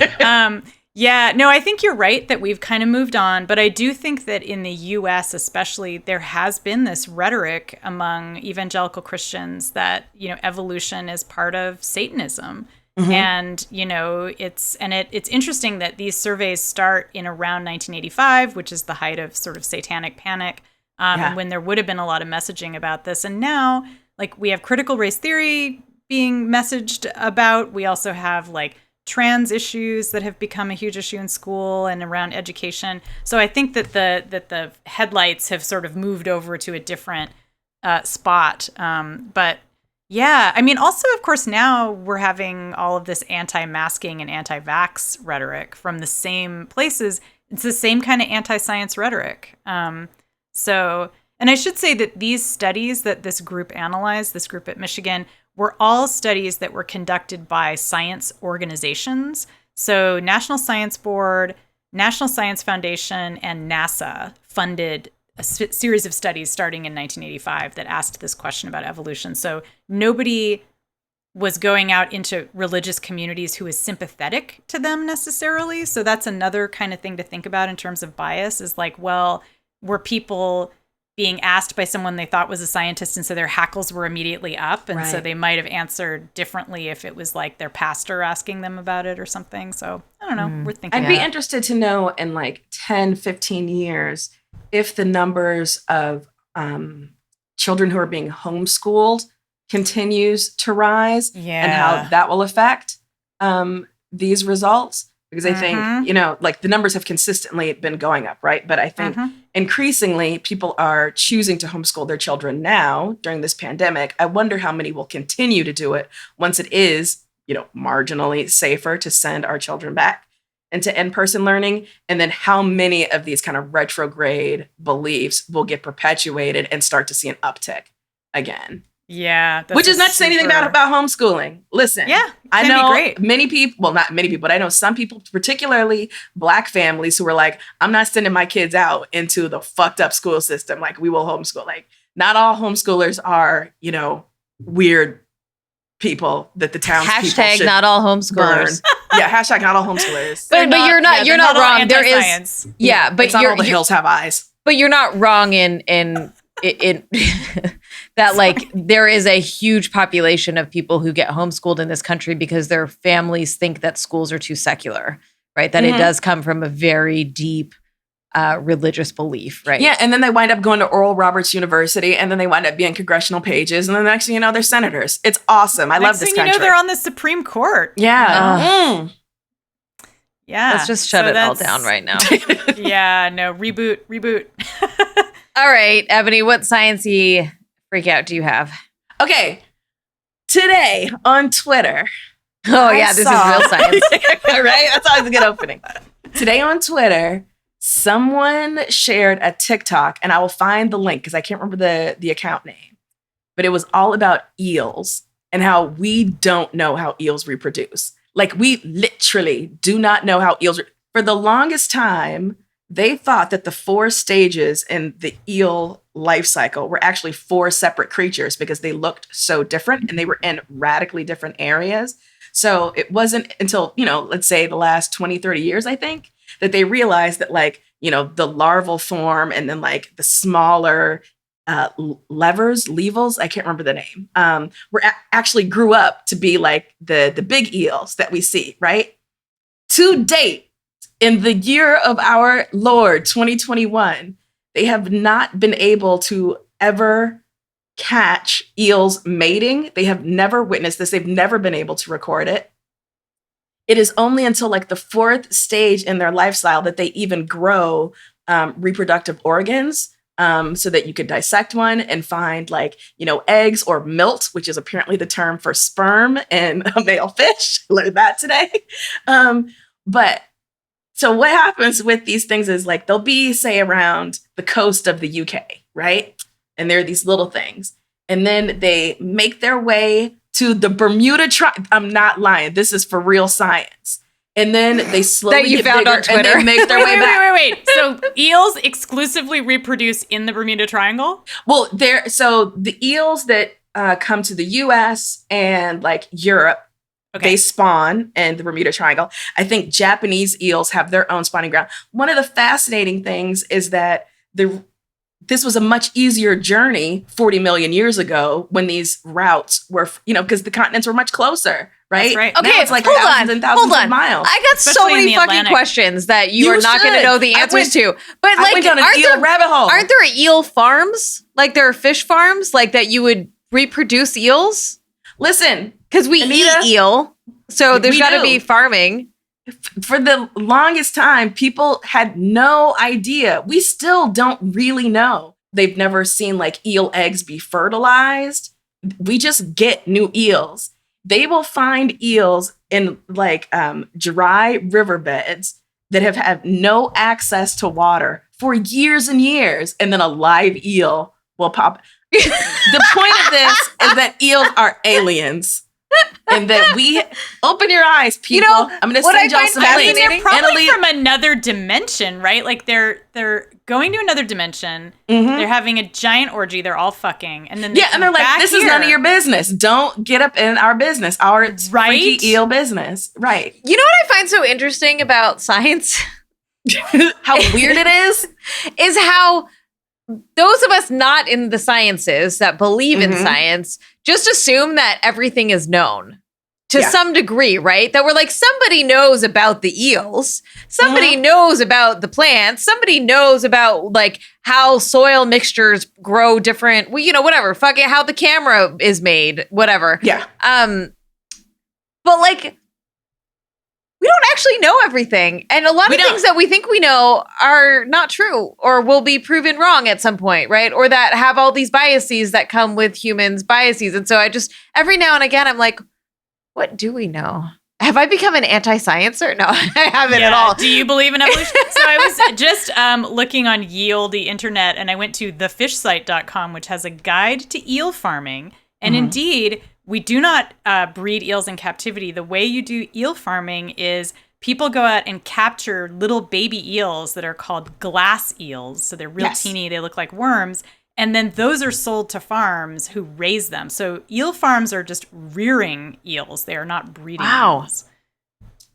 Yeah, no, I think you're right that we've kind of moved on, but I do think that in the U.S. especially, there has been this rhetoric among evangelical Christians that, evolution is part of Satanism. And, it's interesting that these surveys start in around 1985, which is the height of sort of satanic panic, and when there would have been a lot of messaging about this. And now, like, we have critical race theory being messaged about. We also have, like, trans issues that have become a huge issue in school and around education. So I think that the headlights have sort of moved over to a different spot. But yeah, also, of course, now we're having all of this anti-masking and anti-vax rhetoric from the same places. It's the same kind of anti-science rhetoric. And I should say that these studies that this group analyzed, this group at Michigan, were all studies that were conducted by science organizations. So National Science Board, National Science Foundation, and NASA funded a series of studies starting in 1985 that asked this question about evolution. So nobody was going out into religious communities who is sympathetic to them necessarily. So that's another kind of thing to think about in terms of bias is like, well, were people being asked by someone they thought was a scientist, and so their hackles were immediately up, and so they might have answered differently if it was like their pastor asking them about it or something. So I don't know. We're thinking. I'd be interested to know in like 10, 15 years if the numbers of children who are being homeschooled continues to rise and how that will affect these results. Because I think, you know, like the numbers have consistently been going up, right? But I think increasingly people are choosing to homeschool their children now during this pandemic. I wonder how many will continue to do it once it is, you know, marginally safer to send our children back into in-person learning. And then how many of these kind of retrograde beliefs will get perpetuated and start to see an uptick again. Yeah. Which is not to say anything bad about homeschooling. Listen, I know many people, well, not many people, but I know some people, particularly Black families who are like, I'm not sending my kids out into the fucked up school system. Like, we will homeschool. Like, not all homeschoolers are, you know, weird people that the townspeople should not all homeschoolers. Burn. Yeah, hashtag not all homeschoolers. But you're not wrong. There is, but it's not all the hills have eyes. But you're not wrong in that, like, there is a huge population of people who get homeschooled in this country because their families think that schools are too secular, right? That it does come from a very deep religious belief, right? Yeah, and then they wind up going to Oral Roberts University, and then they wind up being congressional pages, and then the next thing you know, they're senators. It's awesome. I love this country. You know, they're on the Supreme Court. Yeah. Yeah. Let's just shut it all down right now. Yeah, no, reboot. All right, Ebony, what science-y freak out do you have? Okay. Today on Twitter. Oh, this is real science. Right? That's always a good opening. Today on Twitter, someone shared a TikTok, and I will find the link because I can't remember the account name, but it was all about eels and how we don't know how eels reproduce. Like, we literally do not know how eels for the longest time. They thought that the 4 stages in the eel life cycle were actually 4 separate creatures because they looked so different and they were in radically different areas. So it wasn't until, you know, let's say the last 20, 30 years, I think, that they realized that, like, you know, the larval form and then like the smaller levels, I can't remember the name, actually grew up to be like the big eels that we see, right? To date, in the year of our Lord, 2021, they have not been able to ever catch eels mating. They have never witnessed this. They've never been able to record it. It is only until like the 4th stage in their lifestyle that they even grow reproductive organs so that you could dissect one and find, like, you know, eggs or milt, which is apparently the term for sperm in a male fish. Learned that today. But so what happens with these things is, like, they'll be, say, around the coast of the UK, right? And there are these little things. And then they make their way to the Bermuda Triangle. I'm not lying. This is for real science. And then they slowly that you get found bigger on Twitter. and they make their way back. Wait. So eels exclusively reproduce in the Bermuda Triangle? Well, so the eels that come to the US and like Europe, they spawn in the Bermuda Triangle. I think Japanese eels have their own spawning ground. One of the fascinating things is that this was a much easier journey 40 million years ago when these routes were, you know, because the continents were much closer, right? That's right. Okay, now it's like hold thousands on, and thousands of miles. I got so many fucking questions that you are not going to know the answers to. But, like, I went down an eel rabbit hole. Aren't there eel farms? Like, there are fish farms, like, that you would reproduce eels? Listen, because we Anita, eat eel, so there's got to be farming. For the longest time, people had no idea. We still don't really know. They've never seen, like, eel eggs be fertilized. We just get new eels. They will find eels in, like, dry riverbeds that have had no access to water for years and years, and then a live eel will pop. The point of this is that eels are aliens. And that we open your eyes, people. I'm going to send y'all some they're probably from another dimension, right? Like they're going to another dimension. They're having a giant orgy. They're all fucking, and then and they're like, "This is none of your business. Don't get up in our business, our freaky eel business." Right? You know what I find so interesting about science? How weird it is how those of us not in the sciences that believe in science just assume that everything is known to some degree, right? That we're like, somebody knows about the eels. Somebody knows about the plants. Somebody knows about like how soil mixtures grow different, whatever, fucking how the camera is made, whatever. Yeah. But like, we don't actually know everything. And a lot of things that we think we know are not true or will be proven wrong at some point, right? Or that have all these biases that come with humans' biases. And so I just, every now and again, I'm like, what do we know? Have I become an anti-sciencer? No, I haven't at all. Do you believe in evolution? So I was just looking on Yeel, the internet, and I went to thefishsite.com, which has a guide to eel farming. And indeed, we do not breed eels in captivity. The way you do eel farming is people go out and capture little baby eels that are called glass eels. So they're real teeny. They look like worms. And then those are sold to farms who raise them. So eel farms are just rearing eels. They are not breeding eels.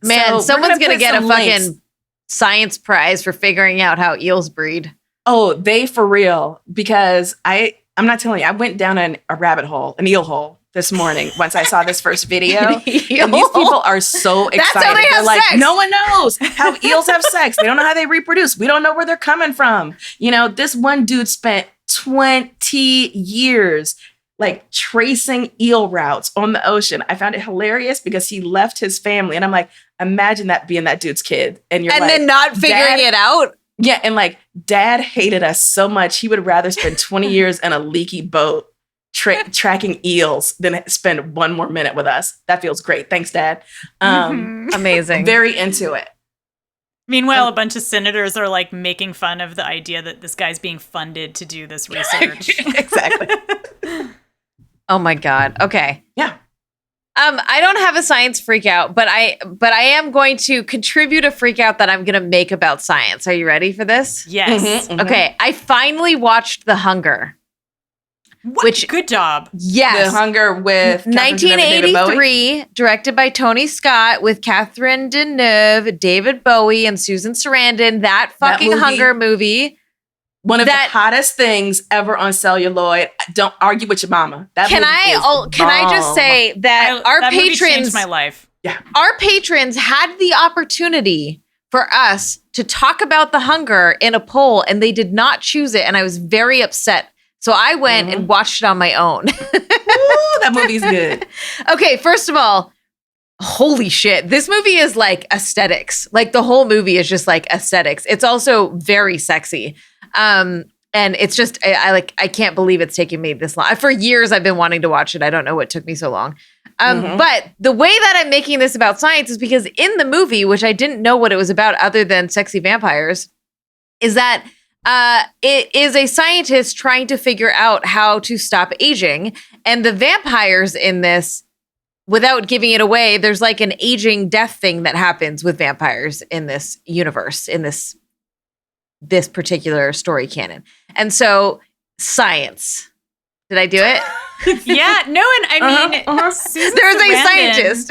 Man, someone's going to get a fucking science prize for figuring out how eels breed. Oh, they for real. Because I'm not telling you, I went down a rabbit hole, an eel hole this morning once I saw this first video. And these people are so excited. That's how they have like, sex. No one knows how eels have sex. They don't know how they reproduce. We don't know where they're coming from. This one dude spent 20 years like tracing eel routes on the ocean. I found it hilarious because he left his family. And I'm like, imagine that being that dude's kid. And you're then not figuring it out. Yeah. And like, Dad hated us so much. He would rather spend 20 years in a leaky boat tracking eels than spend one more minute with us. That feels great. Thanks, Dad. Amazing. Very into it. Meanwhile, a bunch of senators are like making fun of the idea that this guy's being funded to do this research. Exactly. Oh my God. Okay. Yeah. I don't have a science freak out, but I am going to contribute a freak out that I'm going to make about science. Are you ready for this? Yes. Okay. I finally watched The Hunger. Good job. Yes. The Hunger with 1983, directed by Tony Scott with Catherine Deneuve, David Bowie, and Susan Sarandon. That fucking Hunger movie. One of the hottest things ever on celluloid. Don't argue with your mama. Can I just say that our that movie patrons changed my life. Yeah. Our patrons had the opportunity for us to talk about The Hunger in a poll, and they did not choose it, and I was very upset. So I went and watched it on my own. Ooh, that movie's good. Okay, first of all, holy shit. This movie is like aesthetics. Like the whole movie is just like aesthetics. It's also very sexy. And it's just, I can't believe it's taken me this long. For years, I've been wanting to watch it. I don't know what took me so long. But the way that I'm making this about science is because in the movie, which I didn't know what it was about other than sexy vampires, is that it is a scientist trying to figure out how to stop aging. And the vampires in this, without giving it away, there's like an aging death thing that happens with vampires in this universe, in this particular story canon. And so science. Did I do it? Yeah, no, and I mean, There's a scientist.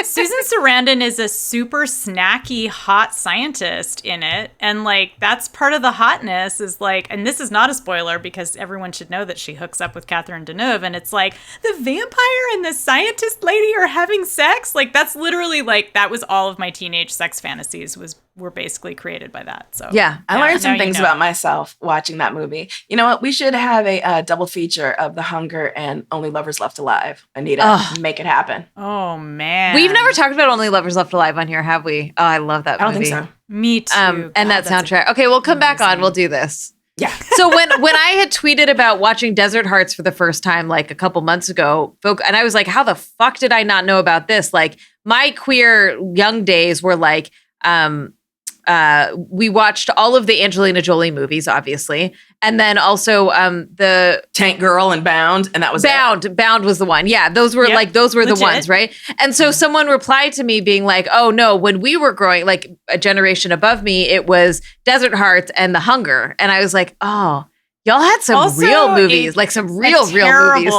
Susan Sarandon is a super snacky, hot scientist in it. And like, that's part of the hotness is like, and this is not a spoiler because everyone should know that she hooks up with Catherine Deneuve. And it's like, the vampire and the scientist lady are having sex. Like, that's literally like, that was all of my teenage sex fantasies were basically created by that. So yeah, I learned some things about myself watching that movie. You know what? We should have a double feature of The Hunger and Only Lovers Left Alive. Anita, make it happen. Oh man, we've never talked about Only Lovers Left Alive on here, have we? Oh, I love that movie. I don't think so. Me too. And that soundtrack. Okay, we'll come back on. We'll do this. Yeah. So when I had tweeted about watching Desert Hearts for the first time, like a couple months ago, and I was like, how the fuck did I not know about this? Like my queer young days were like, we watched all of the Angelina Jolie movies, obviously. And then also the Tank Girl and Bound, and that was Bound. Bound was the one. Yeah, those were the ones, right? And so someone replied to me being like, "Oh no, when we were growing, like a generation above me, it was Desert Hearts and The Hunger." And I was like, "Oh, y'all had some Also, real movies, like some real movies."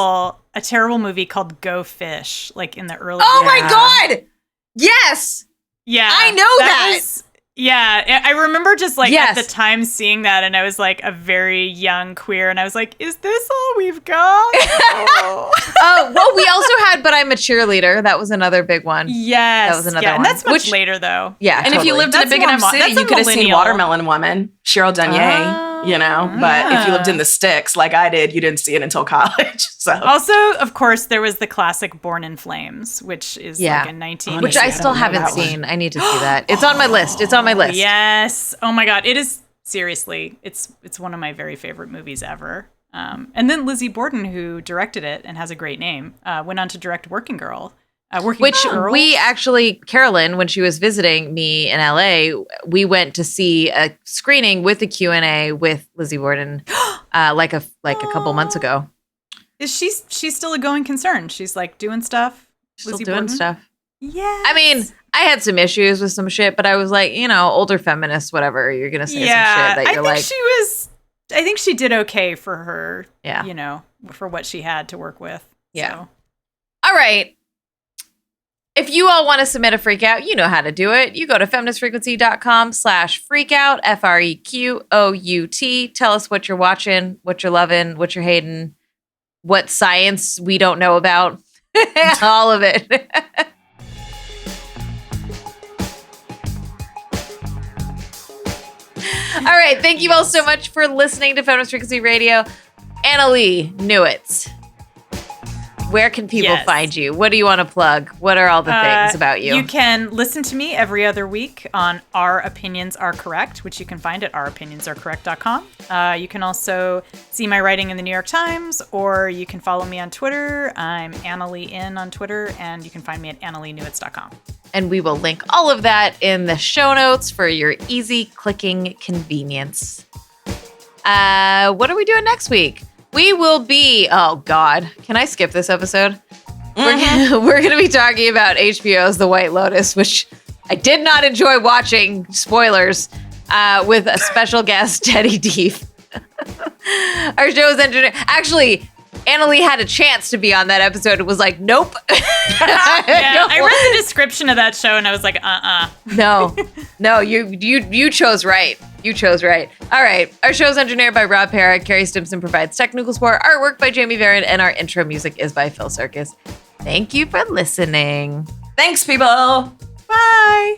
A terrible movie called Go Fish, like in the early. Oh my God! Yes. Yeah, I know that. Yeah, I remember just like at the time seeing that, and I was like a very young queer, and I was like, "Is this all we've got?" Oh, well, we also had "But I'm a Cheerleader." That was another big one. Yes, that was another one. And that's much later, though. Yeah, and if you lived in a big enough city, you could have seen Watermelon Woman, Cheryl Dunye. You know, but if you lived in the sticks like I did, you didn't see it until college. So also, of course, there was the classic Born in Flames, which is like a 19. Which I still haven't seen. I need to see that. It's on my list. It's on my list. Yes. Oh my God. It is seriously. It's one of my very favorite movies ever. And then Lizzie Borden, who directed it and has a great name, went on to direct Working Girl. Which we actually, Carolyn, when she was visiting me in LA, we went to see a screening with a Q&A with Lizzie Borden like a couple months ago. Is she's still a going concern? She's like doing stuff. Still doing stuff. Yeah. I mean, I had some issues with some shit, but I was like, older feminists, whatever. You're gonna say some shit that you're like. I think she did okay for her. Yeah. For what she had to work with. Yeah. So. All right. If you all want to submit a freak out, you know how to do it. You go to feministfrequency.com/freakout, FREQOUT. Tell us what you're watching, what you're loving, what you're hating, what science we don't know about. All of it. All right. Thank you all so much for listening to Feminist Frequency Radio. Annalee Newitz. Where can people find you? What do you want to plug? What are all the things about you? You can listen to me every other week on Our Opinions Are Correct, which you can find at ouropinionsarecorrect.com. You can also see my writing in the New York Times, or you can follow me on Twitter. I'm Annalee N on Twitter, and you can find me at AnnaleeNewitz.com. And we will link all of that in the show notes for your easy clicking convenience. What are we doing next week? We will be, oh God, can I skip this episode? Mm-hmm. We're going to be talking about HBO's The White Lotus, which I did not enjoy watching, spoilers, with a special guest, Teddy Deep. Our show's engineer, actually, Annalee had a chance to be on that episode and was like, nope. I read the description of that show and I was like, No, you chose right. You chose right. All right. Our show's engineered by Rob Parra. Carrie Stimson provides technical support. Artwork by Jamie Varon. And our intro music is by Phil Circus. Thank you for listening. Thanks, people. Bye.